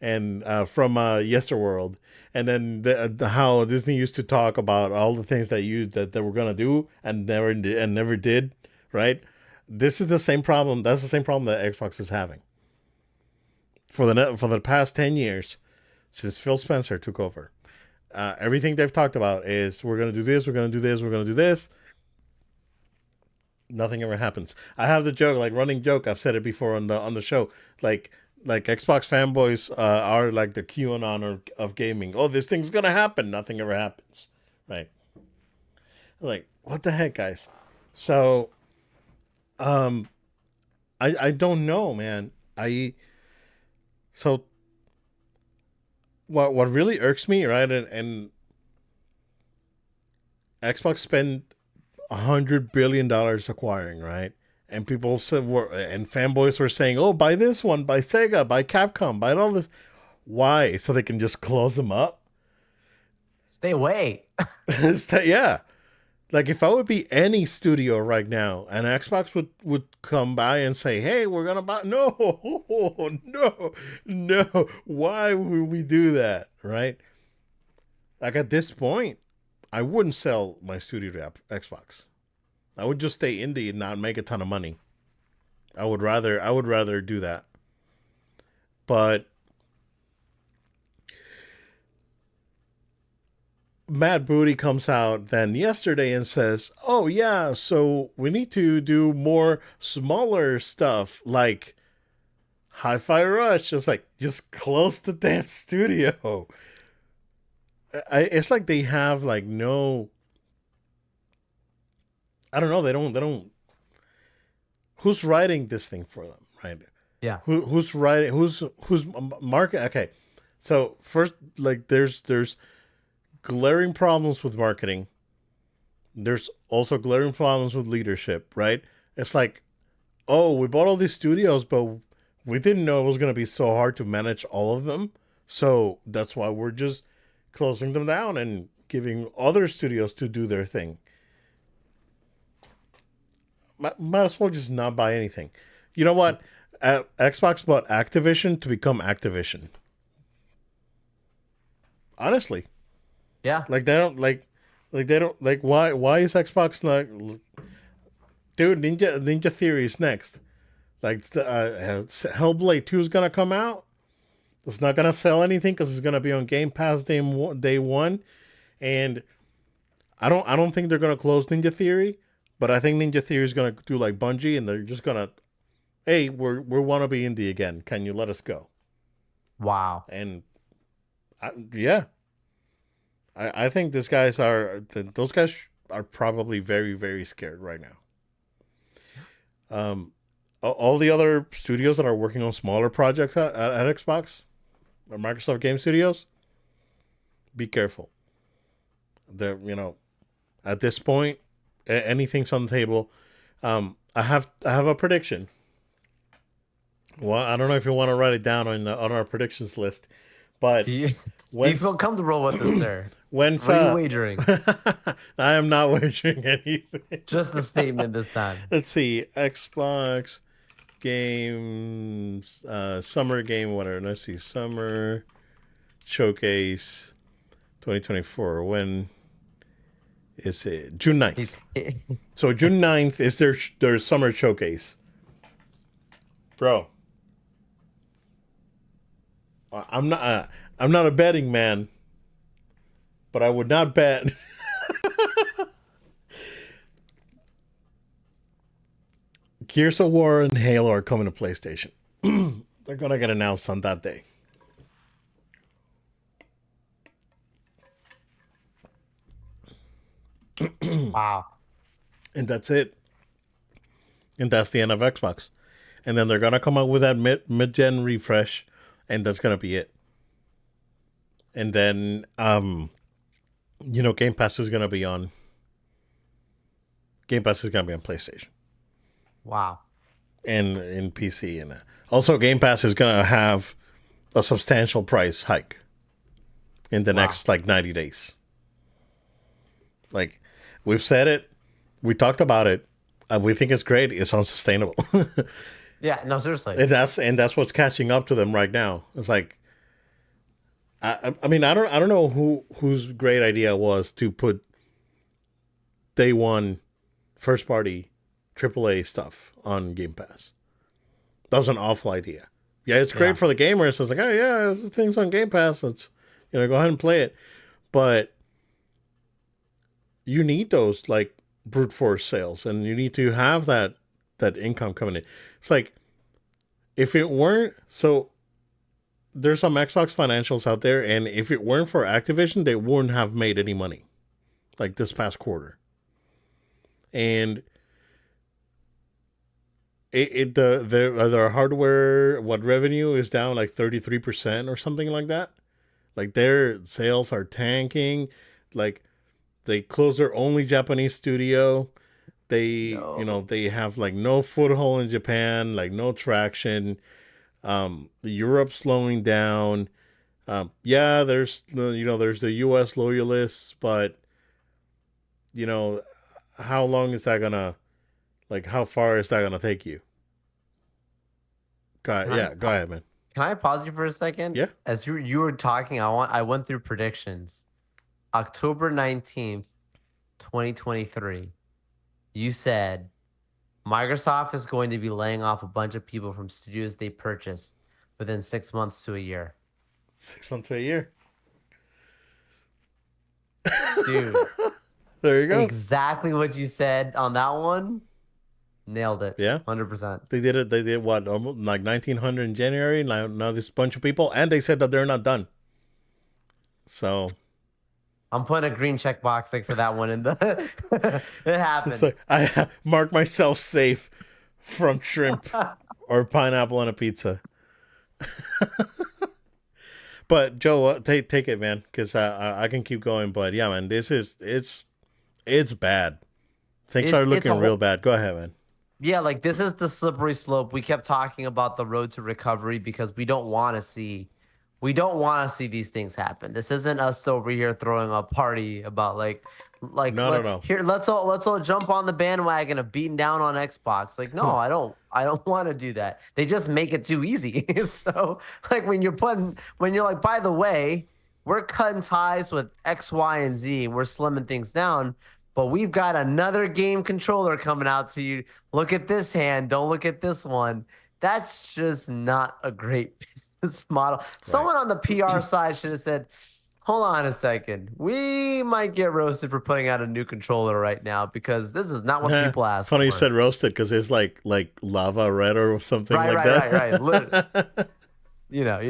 and from Yesterworld, and then how Disney used to talk about all the things that they were gonna do and never did, right? This is the same problem. That's the same problem that Xbox is having for the past 10 years since Phil Spencer took over. Everything they've talked about is we're gonna do this, we're gonna do this, we're gonna do this. Nothing ever happens. I have the joke, like running joke. I've said it before on the show. Like Xbox fanboys are like the QAnon of gaming. Oh, this thing's gonna happen. Nothing ever happens. Right? Like, what the heck, guys? So, um, I don't know, man. I so what really irks me, right? And Xbox spent $100 billion acquiring, right? And people said, and fanboys were saying, "Oh, buy this one, buy Sega, buy Capcom, buy all this." Why? So they can just close them up? Stay away. Yeah. Like if I would be any studio right now, and Xbox would come by and say, "Hey, we're gonna buy," no, no, no. Why would we do that? Right? Like at this point, I wouldn't sell my studio to Xbox. I would just stay indie and not make a ton of money. I would rather do that. But Matt Booty comes out then yesterday and says, "Oh yeah, so we need to do more smaller stuff like Hi-Fi Rush." It's like, just close the damn studio. It's like they have like no. I don't know. They don't. who's writing this thing for them, right? Yeah. Who's writing? Who's market? Okay, so first, like, there's glaring problems with marketing. There's also glaring problems with leadership, right? It's like, oh, we bought all these studios, but we didn't know it was going to be so hard to manage all of them. So that's why we're just closing them down and giving other studios to do their thing. Might as well just not buy anything. You know what? Xbox bought Activision to become Activision. Honestly, Yeah. like they don't like why is Xbox not? Dude, Ninja Theory is next. Like Hellblade 2 is gonna come out. It's not gonna sell anything because it's gonna be on Game Pass day one, and I don't think they're gonna close Ninja Theory, but I think Ninja Theory is gonna do like Bungie, and they're just gonna, hey, we're wannabe indie again. Can you let us go? Wow. And yeah, I think those guys are probably very very scared right now. All the other studios that are working on smaller projects at Xbox or Microsoft Game Studios, be careful. At this point, anything's on the table. I have a prediction. Well, I don't know if you want to write it down on our predictions list, but Do you do you when feel comfortable with this, sir? when What are you wagering? I am not wagering anything. Just the statement this time. Let's see, Xbox games, summer game, whatever. Let's see, summer showcase 2024. When is it? June 9th. So June 9th is their summer showcase. Bro, I'm not a betting man, but I would not bet. Gears of War and Halo are coming to PlayStation. They're gonna get announced on that day. Wow. And that's it. And that's the end of Xbox. And then they're gonna come out with that mid-gen refresh, and that's gonna be it. And then Game Pass is gonna be on. Game Pass is gonna be on PlayStation Wow. and in PC, and also Game Pass is gonna have a substantial price hike in the next like 90 days. Like, we've said it, we talked about it, we think it's great. It's unsustainable. Yeah, no, seriously. and that's what's catching up to them right now. It's like, I mean, I don't know whose great idea was to put day one first party AAA stuff on Game Pass. That was an awful idea. Yeah, it's great for the gamers. It's like, oh yeah, this thing's on Game Pass. Let's go ahead and play it. But you need those like brute force sales, and you need to have that income coming in. It's like, if it weren't so, there's some Xbox financials out there, and if it weren't for Activision, they wouldn't have made any money, like this past quarter. And their hardware revenue is down like 33% or something like that. Like, their sales are tanking. Like, they closed their only Japanese studio. They they have like no foothold in Japan, like no traction. Europe slowing down. There's there's the US loyalists, but how long is that gonna, like, how far is that gonna take you? Go ahead, man. Can I pause you for a second? Yeah. As you were talking, I went through predictions. October 19th, 2023. You said Microsoft is going to be laying off a bunch of people from studios they purchased within 6 months to a year. 6 months to a year. Dude, There you go. exactly what you said on that one. Nailed it. Yeah. 100%. They did it. They did what, almost like 1,900 in January. Now this bunch of people, and they said that they're not done. So I'm putting a green check box next to that one in the it happened. it's like, I mark myself safe from shrimp or pineapple on a pizza. But Joe, take it, man, because I can keep going. But yeah, man, this is it's bad. Things are It's a looking real whole bad. Go ahead, man. yeah, like this is the slippery slope. We kept talking about the road to recovery because we don't want to see these things happen. This isn't us over here throwing a party about No, no, no. here let's all jump on the bandwagon of beating down on Xbox. Like no, I don't want to do that. They just make it too easy. So like when you're like by the way, we're cutting ties with X, Y, and Z and we're slimming things down. But we've got another game controller coming out to you. Look at this hand. Don't look at this one. That's just not a great business model. Right. Someone on the PR side should have said, hold on a second. We might get roasted for putting out a new controller right now because this is not what people ask Funny you for. said roasted because it's like lava red or something Right, like right, right, right. that. You know.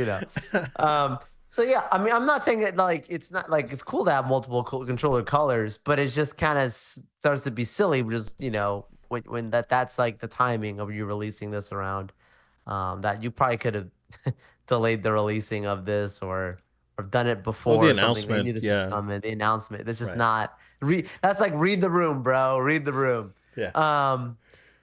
So yeah, I mean, I'm not saying it like it's not like it's cool to have multiple controller colors, but it just kind of starts to be silly. Just when that's like the timing of you releasing this around, that you probably could have delayed the releasing of this or done it Oh, before the or something. They knew announcement. this was Yeah. coming. The announcement. This is Right. not read. That's like read the room, bro. Read the room. Yeah. Um,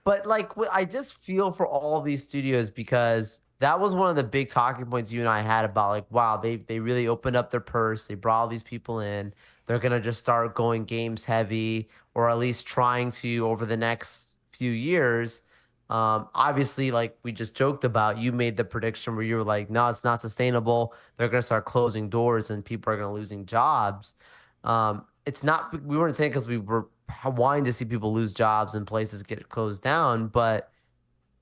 but like I just feel for all of these studios because that was one of the big talking points you and I had about like, wow, they really opened up their purse. They brought all these people in. They're gonna just start going games heavy, or at least trying to over the next few years. Obviously, like we just joked about, you made the prediction where you were like, no, it's not sustainable. They're gonna start closing doors and people are gonna losing jobs. It's not we weren't saying because we were wanting to see people lose jobs and places get closed down, but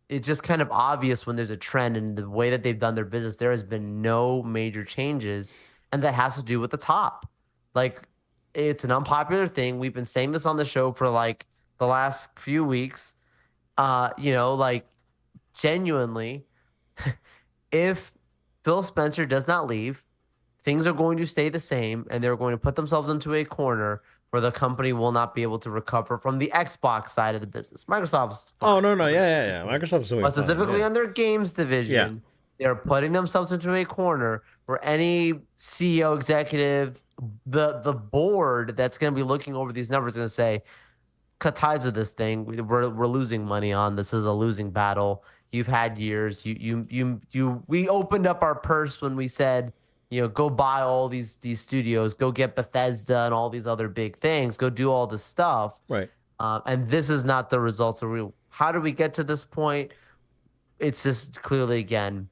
it's just kind of obvious when there's a trend in the way that they've done their business. There has been no major changes, and that has to do with the top. Like, it's an unpopular thing. We've been saying this on the show for like the last few weeks. Like genuinely, if Phil Spencer does not leave, things are going to stay the same and they're going to put themselves into a corner where the company will not be able to recover from the Xbox side of the business. Microsoft's Oh fine no, no, over there. yeah, yeah, yeah. Microsoft's doing But fine. specifically Yeah. on their games Yeah. division, they're putting themselves into a corner where any CEO executive, the board that's going to be looking over these numbers is going to say, cut ties with this thing. We're losing money on this. Is a losing battle. You've had years. We opened up our purse when we said, go buy all these studios, go get Bethesda and all these other big things, go do all this stuff. Right. And this is not the results of real. How do we get to this point? It's just clearly again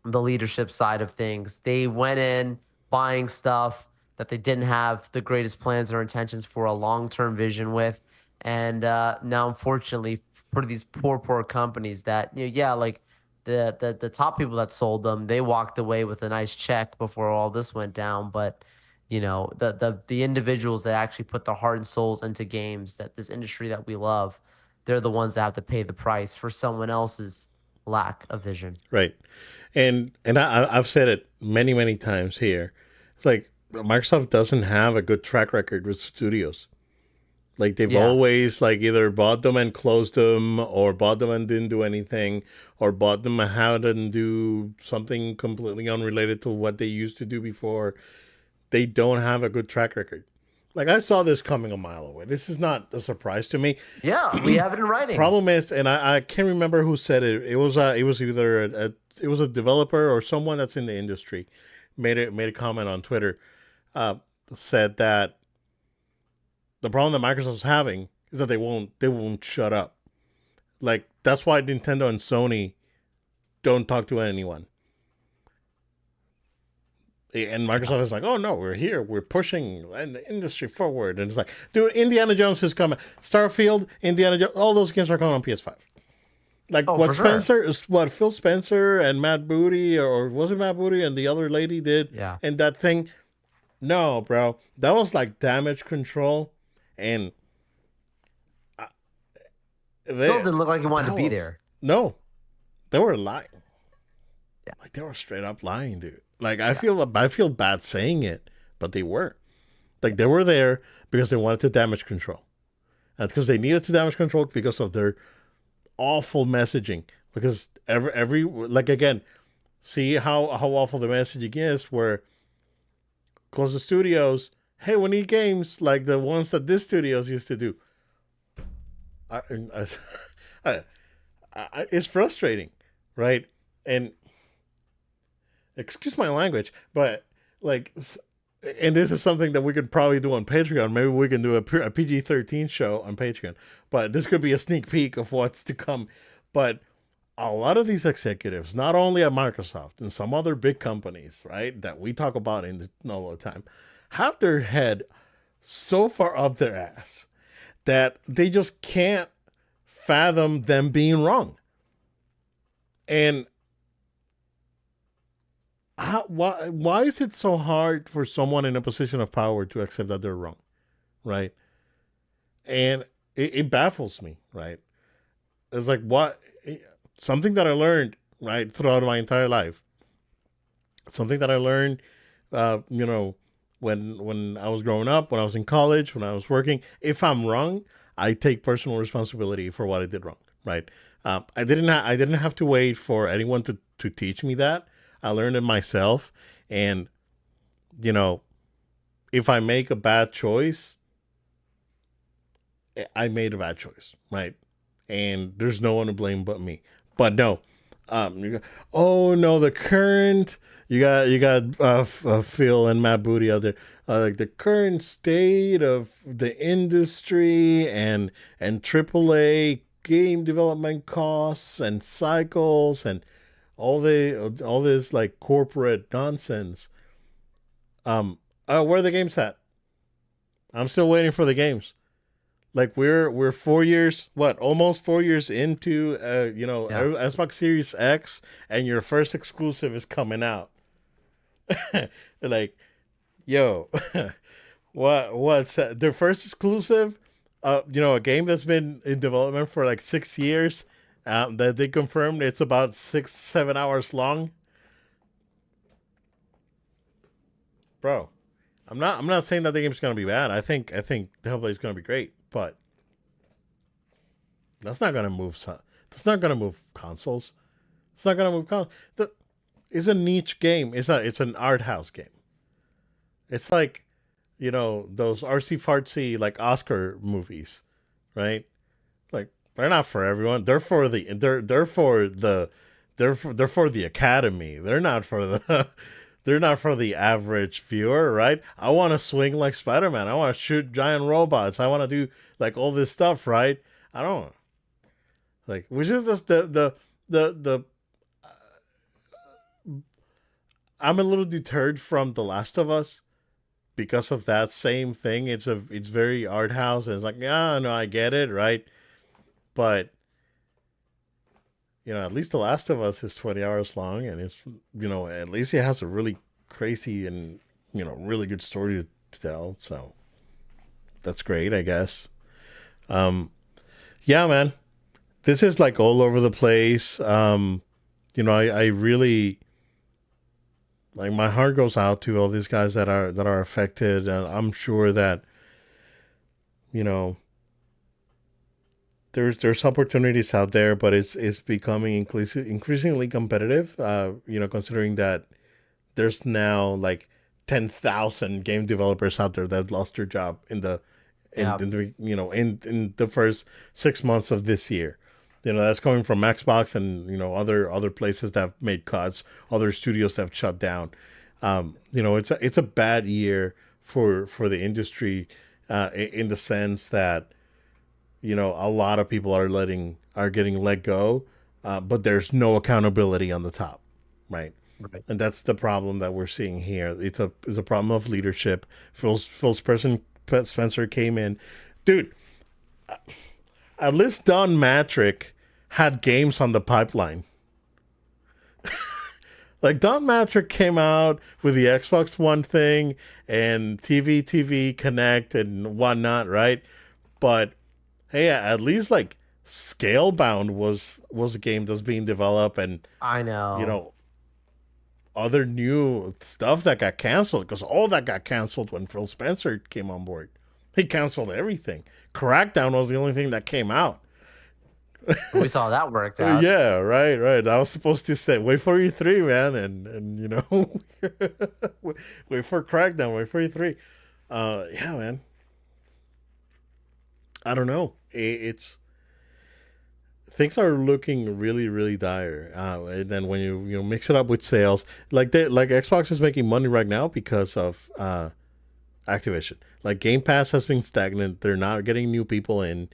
the leadership side of things. They went in buying stuff that they didn't have the greatest plans or intentions for a long-term vision with, and now unfortunately for these poor companies that yeah, like the top people that sold them, they walked away with a nice check before all this went down, but the individuals that actually put their heart and souls into games, that this industry that we love, they're the ones that have to pay the price for someone else's lack of vision. Right. And I've said it many times here. It's like Microsoft doesn't have a good track record with studios. Like they've Yeah. always like either bought them and closed them, or bought them and didn't do anything, or bought them and had them do something completely unrelated to what they used to do before. They don't have a good track record. Like I saw this coming a mile away. This is not a surprise to me. Yeah, we have it in writing. Problem is, and I can't remember who said it. It was either it was a developer or someone that's in the industry made a comment on Twitter. Said that the problem that Microsoft's having is that they won't shut up. Like that's why Nintendo and Sony don't talk to anyone. And Microsoft is like, oh no, we're here, we're pushing the industry forward, and it's like, dude, Indiana Jones is coming, Starfield, Indiana Jones, all those games are coming on PS5. Like Oh, what for sure. what Phil Spencer and Matt Booty, or was it Matt Booty and the other lady did, Yeah. and that thing, no, bro, that was like damage control, and they, Phil didn't look like he wanted that to be was there. no, they were lying. Yeah. Like they were straight up lying, dude. Like Yeah. I feel bad saying it, but they were. Like they were there because they wanted to damage control, and because they needed to damage control because of their awful messaging because every like again, see how awful the messaging is. Where close the studios. Hey, we need games like the ones that this studios used to do. I, I, it's frustrating, right? And excuse my language, but like, and this is something that we could probably do on Patreon. Maybe we can do a PG-13 show on Patreon, but this could be a sneak peek of what's to come. But a lot of these executives, not only at Microsoft and some other big companies, right, that we talk about in the all the time, have their head so far up their ass that they just can't fathom them being wrong. And why is it so hard for someone in a position of power to accept that they're wrong, right? And it baffles me, right? It's like what something that I learned right throughout my entire life, something that I learned, you know, when I was growing up, when I was in college, when I was working. If I'm wrong, I take personal responsibility for what I did wrong, right? I didn't have to wait for anyone to teach me that. I learned it myself, and you know, if I make a bad choice, I made a bad choice, right? And there's no one to blame but me. But no, oh no, the current you got Phil and Matt Booty out there. Like the current state of the industry and AAA game development costs and cycles and all this like corporate nonsense. Where are the games at? I'm still waiting for the games. Like we're 4 years, what, almost 4 years into Yeah. Xbox Series X, and your first exclusive is coming out. Like, yo, what's that? Their first exclusive? A game that's been in development for like 6 years. That they confirmed it's about 6-7 hours long. Bro, I'm not saying that the game's gonna be bad. I think the Hellblade is gonna be great, but that's not gonna move. That's not gonna move consoles. It's not gonna move consoles. It's a niche game. It's an art house game. It's like, those artsy fartsy like Oscar movies, right? Like they're not for everyone. They're for the Academy. They're not for the they're not for the average viewer, right? I want to swing like Spider-Man. I want to shoot giant robots. I want to do like all this stuff, right? I don't like, which is just the I'm a little deterred from The Last of Us because of that same thing. It's very art house, and it's like, yeah, no, I get it, right? But at least The Last of Us is 20 hours long, and it's at least it has a really crazy and really good story to tell. So that's great, I guess. Yeah, man, this is like all over the place. I really, like, my heart goes out to all these guys that are affected, and I'm sure that you know there's opportunities out there, but it's becoming increasingly competitive. Considering that there's now like 10,000 game developers out there that lost their job Yeah. in the first 6 months of this year. That's coming from Xbox and other places that have made cuts, other studios that have shut down. It's a bad year for the industry, in the sense that a lot of people are getting let go, but there's no accountability on the top, right? Right. And that's the problem that we're seeing here. It's a problem of leadership. Phil Spencer came in, dude. At least Don Matrick had games on the pipeline. Like Don Matrick came out with the Xbox One thing and TV Connect and whatnot, right? But hey, at least like Scalebound was a game that's being developed, and I you know. know other new stuff that got canceled, because all that got canceled when Phil Spencer came on board. He canceled everything. Crackdown was the only thing that came out. We saw that worked out. Yeah, right. I was supposed to say wait for E3, man, and wait for Crackdown, wait for E3. Yeah, man. I don't know. It's things are looking really, really dire. And then when you mix it up with sales, like Xbox is making money right now because of Activision. Like Game Pass has been stagnant. They're not getting new people in.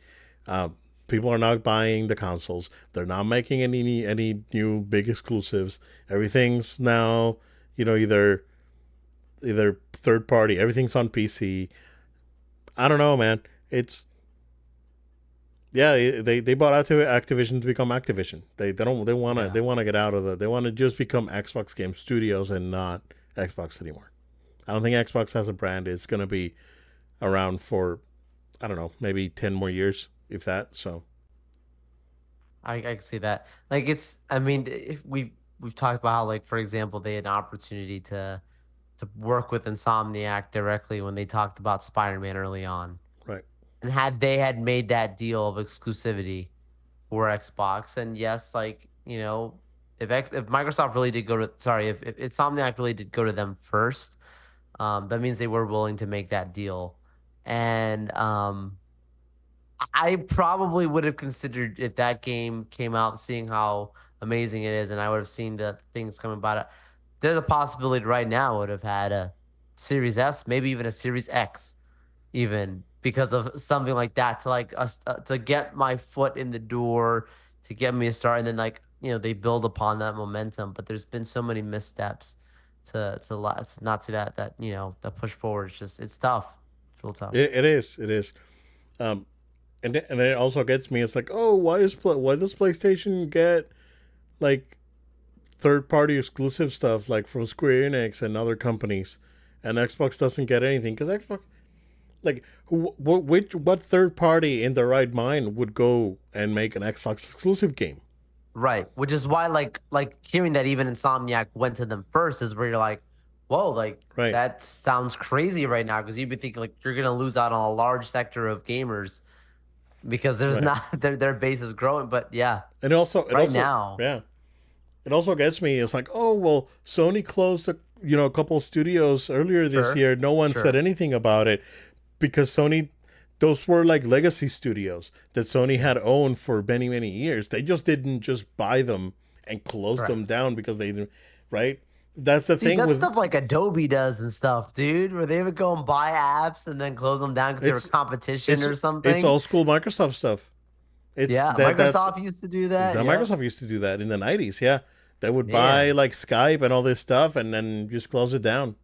Uh, People are not buying the consoles. They're not making any new big exclusives. Everything's now, either third party. Everything's on PC. I don't know, man. It's yeah. They bought out to Activision to become Activision. They don't Yeah. they wanna get out of the they want to just become Xbox Game Studios and not Xbox anymore. I don't think Xbox as a brand is gonna be around for, I don't know, maybe 10 more years, if that. So I can see that. Like it's, I mean, if we've talked about how, like, for example, they had an opportunity to work with Insomniac directly when they talked about Spider-Man early on. right, And had they had made that deal of exclusivity for Xbox, and yes, like, if Microsoft really did go to, sorry, if Insomniac really did go to them first, that means they were willing to make that deal. And I probably would have considered, if that game came out, seeing how amazing it is, and I would have seen the things coming about it. There's a possibility right now I would have had a Series S, maybe even a Series X, even because of something like that, to like us to get my foot in the door, to get me a start, and then, like, they build upon that momentum. But there's been so many missteps to not see that that push forward. It's tough. It's real tough. it is. Um, and it also gets me. It's like, oh, why does PlayStation get like third party exclusive stuff like from Square Enix and other companies, and Xbox doesn't get anything? Because Xbox, like, what third party in their right mind would go and make an Xbox exclusive game? Right, which is why, like hearing that even Insomniac went to them first is where you're like, whoa, like Right, that sounds crazy right now, because you'd be thinking like you're gonna lose out on a large sector of gamers because there's right. not their base is growing. But yeah, And also, right now, yeah, it also gets me. It's like, oh well, Sony closed a couple of studios earlier this sure, year. No one said sure, anything about it because Sony, those were like legacy studios that Sony had owned for many years. They just didn't just buy them and close them correct. down because they didn't, right? That's the Dude, thing that's with stuff like Adobe does and stuff, dude, where they would go and buy apps and then close them down because they were it's competition it's or it's something. old school Microsoft stuff. It's Yeah, that's Microsoft used to do the that. Yep. Microsoft used to do that in the 90s. Yeah, they would buy Man, like Skype and all this stuff and then just close it down.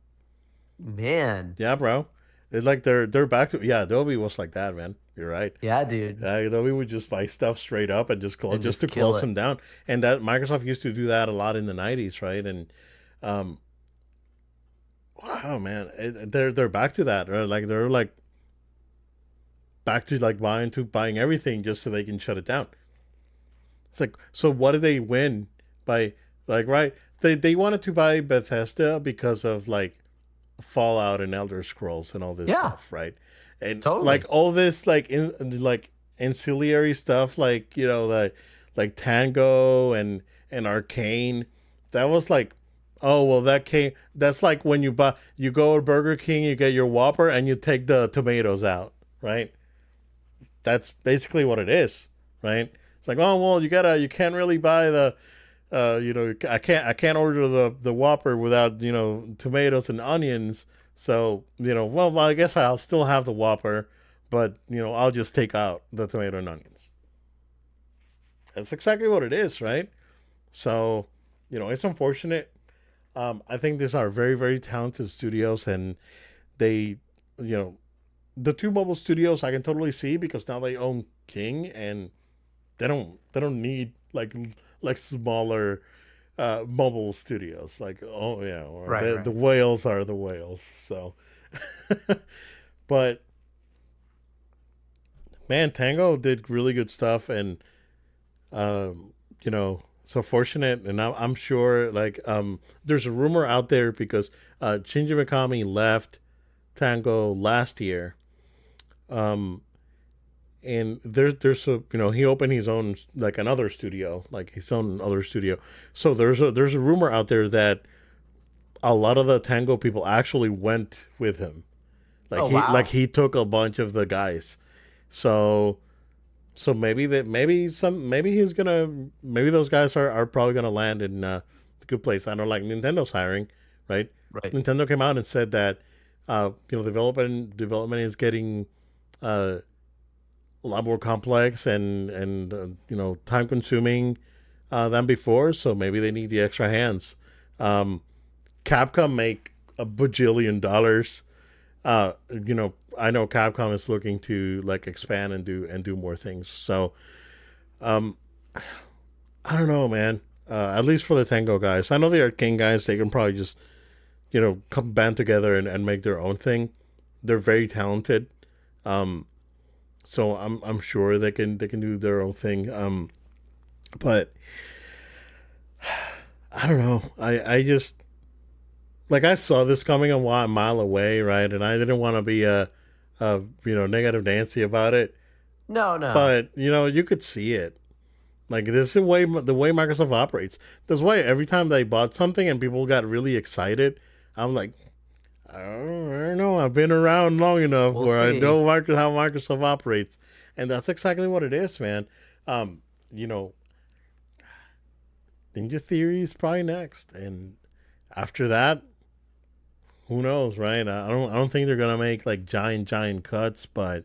man. Yeah, bro. It's like they're back to, yeah. Adobe was like that, man. You're right. Yeah, dude. Adobe would just buy stuff straight up and And just just to kill close it. them down. And that Microsoft used to do that a lot in the 90s, right? And um, wow, man, they're back to that. Right? Like they're like back to like buying everything just so they can shut it down. It's like, so what did they win by, like, right? They wanted to buy Bethesda because of like Fallout and Elder Scrolls and all this Yeah, stuff, right? And like totally. all this like ancillary stuff, like like Tango and Arcane. That was like, oh well, that's like when you go to Burger King, you get your Whopper and you take the tomatoes out, right? That's basically what it is, right? It's like, oh well, you can't really buy the I can't order the Whopper without tomatoes and onions. So well, I guess I'll still have the Whopper, but I'll just take out the tomato and onions. That's exactly what it is, right? So it's unfortunate. I think these are very talented studios, and they, you know, the two mobile studios I can totally see because now they own King, and they don't need like smaller mobile studios, like, oh yeah, or Right, the right. whales are the whales. So but man, Tango did really good stuff, and so fortunate. And I'm sure, like, there's a rumor out there because Shinji Mikami left Tango last year, um and there's a he opened his own like another studio, like his own other studio. So there's a rumor out there that a lot of the Tango people actually went with him. Like Oh he wow. took a bunch of the guys. So maybe maybe he's gonna maybe those guys are probably gonna land in a good place. I know like Nintendo's hiring, right? Right. Nintendo came out and said that development is getting uh, a lot more complex and time consuming than before. So maybe they need the extra hands. Um, Capcom make a bajillion dollars. I know Capcom is looking to like expand and do more things. So um, I don't know, man. At least for the Tango guys, I know the Arcane guys. They can probably just come band together and make their own thing. They're very talented. Um, so I'm sure they can do their own thing. But I don't know. I just like I saw this coming a mile away, right? And I didn't want to be a negative Nancy about it, No, no. but you could see it. Like this is the way Microsoft operates. That's why every time they bought something and people got really excited, I'm like, I don't know. I've been around long enough We'll where I see. know how Microsoft operates, and that's exactly what it is, man. Um, you know, Ninja Theory is probably next, and after that, who knows, right? I don't think they're gonna make like giant cuts, but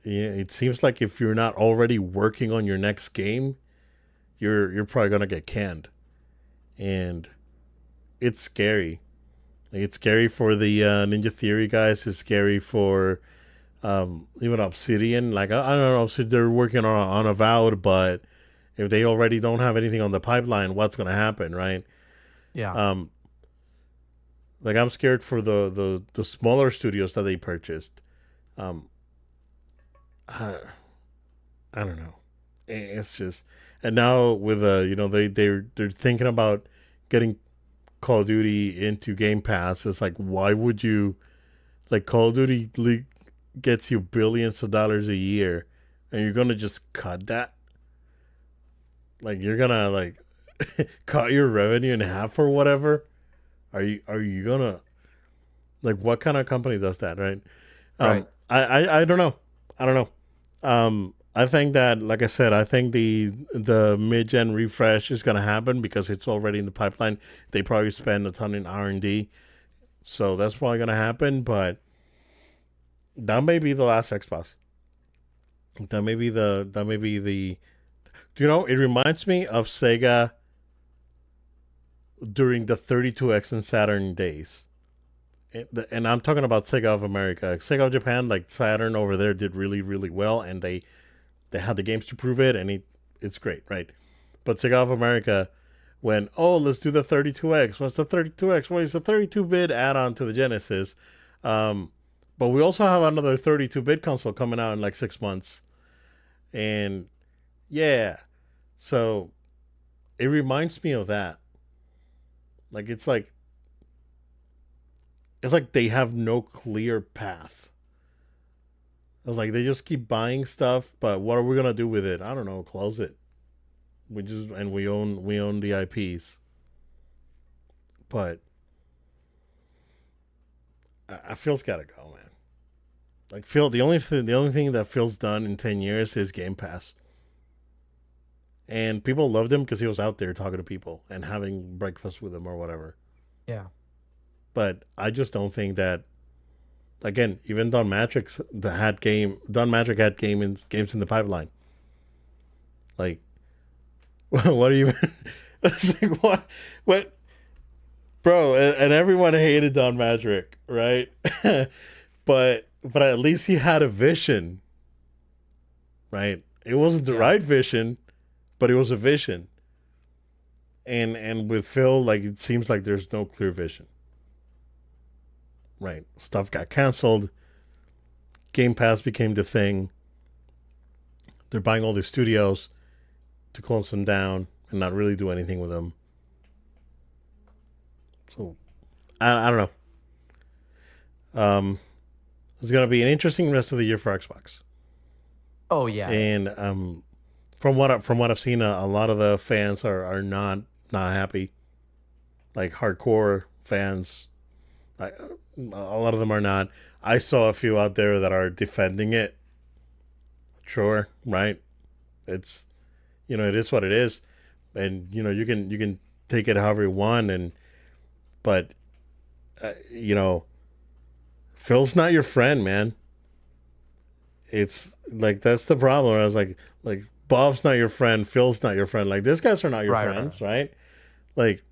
yeah, it seems like if you're not already working on your next game, you're probably gonna get canned, and it's scary. Like, it's scary for the Ninja Theory guys. It's scary for even Obsidian. Like I don't know if they're working on Avowed, but if they already don't have anything on the pipeline, what's gonna happen, right? Yeah. Um, like I'm scared for the smaller studios that they purchased. Um, I, I don't know. It's just and now with they're thinking about getting Call of Duty into Game Pass. It's like why would you like Call of Duty gets you billions of dollars a year, and you're gonna just cut that? Like you're gonna like cut your revenue in half or whatever? Are you gonna like what kind of company does that, right? Right. I don't know. I don't know. I think that, like I said, I think the mid gen refresh is gonna happen because it's already in the pipeline. They probably spend a ton in R&D, so that's probably gonna happen. But that may be the last Xbox. That may be the. Do you know? It reminds me of Sega during the 32X and Saturn days. And I'm talking about Sega of America. Sega of Japan, like Saturn over there, did really really well, and they had the games to prove it, and it's great, right? But Sega of America, when let's do the 32X. What's the 32X? Well, it's a 32-bit add-on to the Genesis. Um, but we also have another 32-bit console coming out in like 6 months, and yeah, so it reminds me of that. Like it's like they have no clear path. It's like they just keep buying stuff, but what are we gonna do with it? I don't know. Close it. We own the IPs, but I feel's gotta go, man. Like Phil, the only thing that Phil's done in 10 years is Game Pass, and people loved him because he was out there talking to people and having breakfast with them or whatever. Yeah. But I just don't think that. Again, even Don Matrix had games in the pipeline. Like, what are you? It's like what, bro? And everyone hated Don Matrix, right? but at least he had a vision, right? It wasn't the Yeah. right vision, but it was a vision. And with Phil, like it seems like there's no clear vision, right? Stuff got canceled. Game Pass became the thing. They're buying all these studios to close them down and not really do anything with them. So I don't know. It's gonna be an interesting rest of the year for Xbox. Oh yeah, yeah. And from what I've seen, a lot of the fans are not happy. Like hardcore fans, a lot of them are not. I saw a few out there that are defending it. Sure, right? It's it is what it is, and you can take it however you want, and but you know Phil's not your friend, man. It's like that's the problem. I was like Bob's not your friend, Phil's not your friend. Like these guys are not your Right, right. friends, right? Like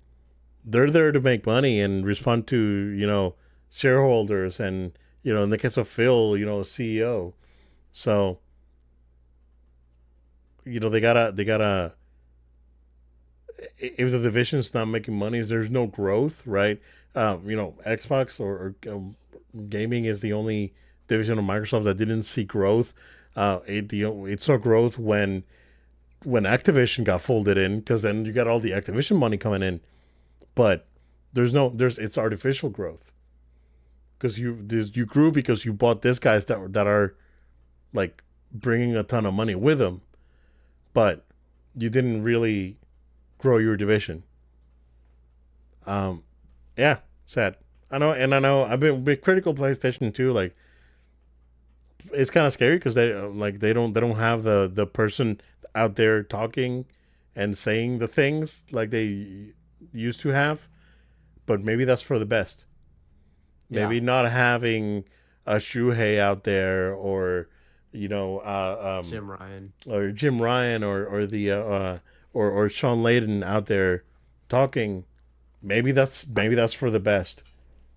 they're there to make money and respond to shareholders, and in the case of Phil, CEO. So they gotta if the division's not making money, there's no growth, right? Xbox or gaming is the only division of Microsoft that didn't see growth. It saw growth when Activision got folded in, because then you got all the Activision money coming in. But there's it's artificial growth, because you grew because you bought these guys that are like bringing a ton of money with them, but you didn't really grow your division. Um, yeah, sad. I know. I've been critical of PlayStation too. Like it's kind of scary because they don't have the person out there talking and saying the things like they used to have. But maybe that's for the best. Yeah. Maybe not having a Shuhei out there, or Jim Ryan. or Jim Ryan, or Sean Layden out there talking. Maybe that's for the best.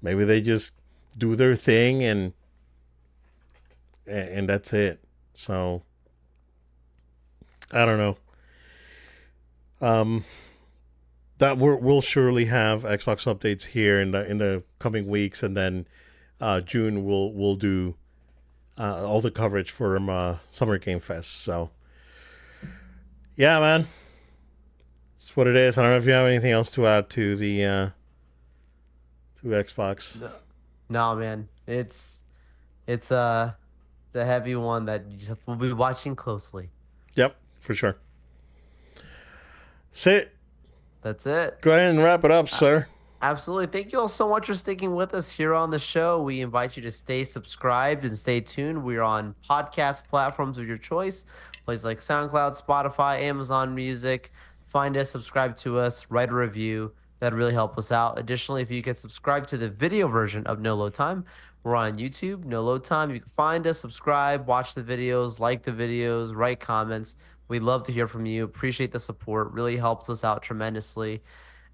Maybe they just do their thing, and that's it. So I don't know. Um, that we'll surely have Xbox updates here in the coming weeks, and then June we'll do all the coverage for Summer Game Fest. So yeah, man, it's what it is. I don't know if you have anything else to add to the to Xbox. No, no, man. It's it's a heavy one that you just will be watching closely. Yep, for sure. Sit. That's it. Go ahead and wrap it up, Uh, sir. Absolutely. Thank you all so much for sticking with us here on the show. We invite you to stay subscribed and stay tuned. We're on podcast platforms of your choice, places like SoundCloud, Spotify, Amazon Music. Find us, subscribe to us, write a review. That'd really help us out. Additionally, if you could subscribe to the video version of No Load Time, we're on YouTube, No Load Time. You can find us, subscribe, watch the videos, like the videos, write comments. We'd love to hear from you. Appreciate the support. Really helps us out tremendously.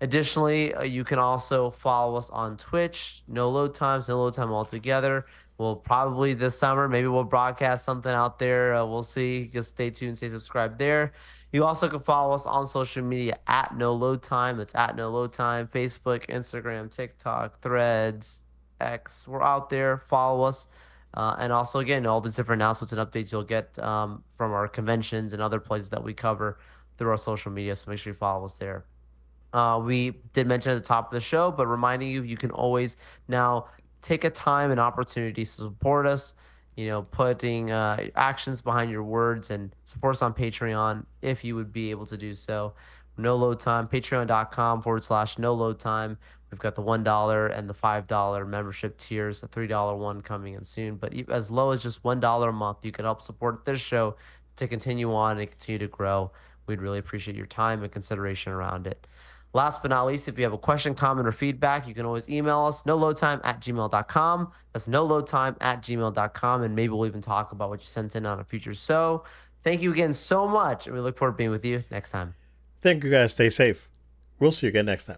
Additionally, you can also follow us on Twitch, No Load Time altogether. We'll probably this summer, maybe we'll broadcast something out there. We'll see. Just stay tuned, stay subscribed there. You also can follow us on social media at No Load Time. It's at No Load Time. Facebook, Instagram, TikTok, Threads, X. We're out there. Follow us. And also, again, all these different announcements and updates you'll get from our conventions and other places that we cover through our social media. So make sure you follow us there. We did mention at the top of the show, but reminding you, you can always now take a time and opportunity to support us. Putting actions behind your words, and support us on Patreon if you would be able to do so. No Load Time, patreon.com/, no load time. We've got the $1 and the $5 membership tiers, a $3 one coming in soon. But as low as just $1 a month, you can help support this show to continue on and continue to grow. We'd really appreciate your time and consideration around it. Last but not least, if you have a question, comment, or feedback, you can always email us, noloadtime@gmail.com. That's noloadtime@gmail.com. And maybe we'll even talk about what you sent in on a future show. Thank you again so much. And we look forward to being with you next time. Thank you, guys. Stay safe. We'll see you again next time.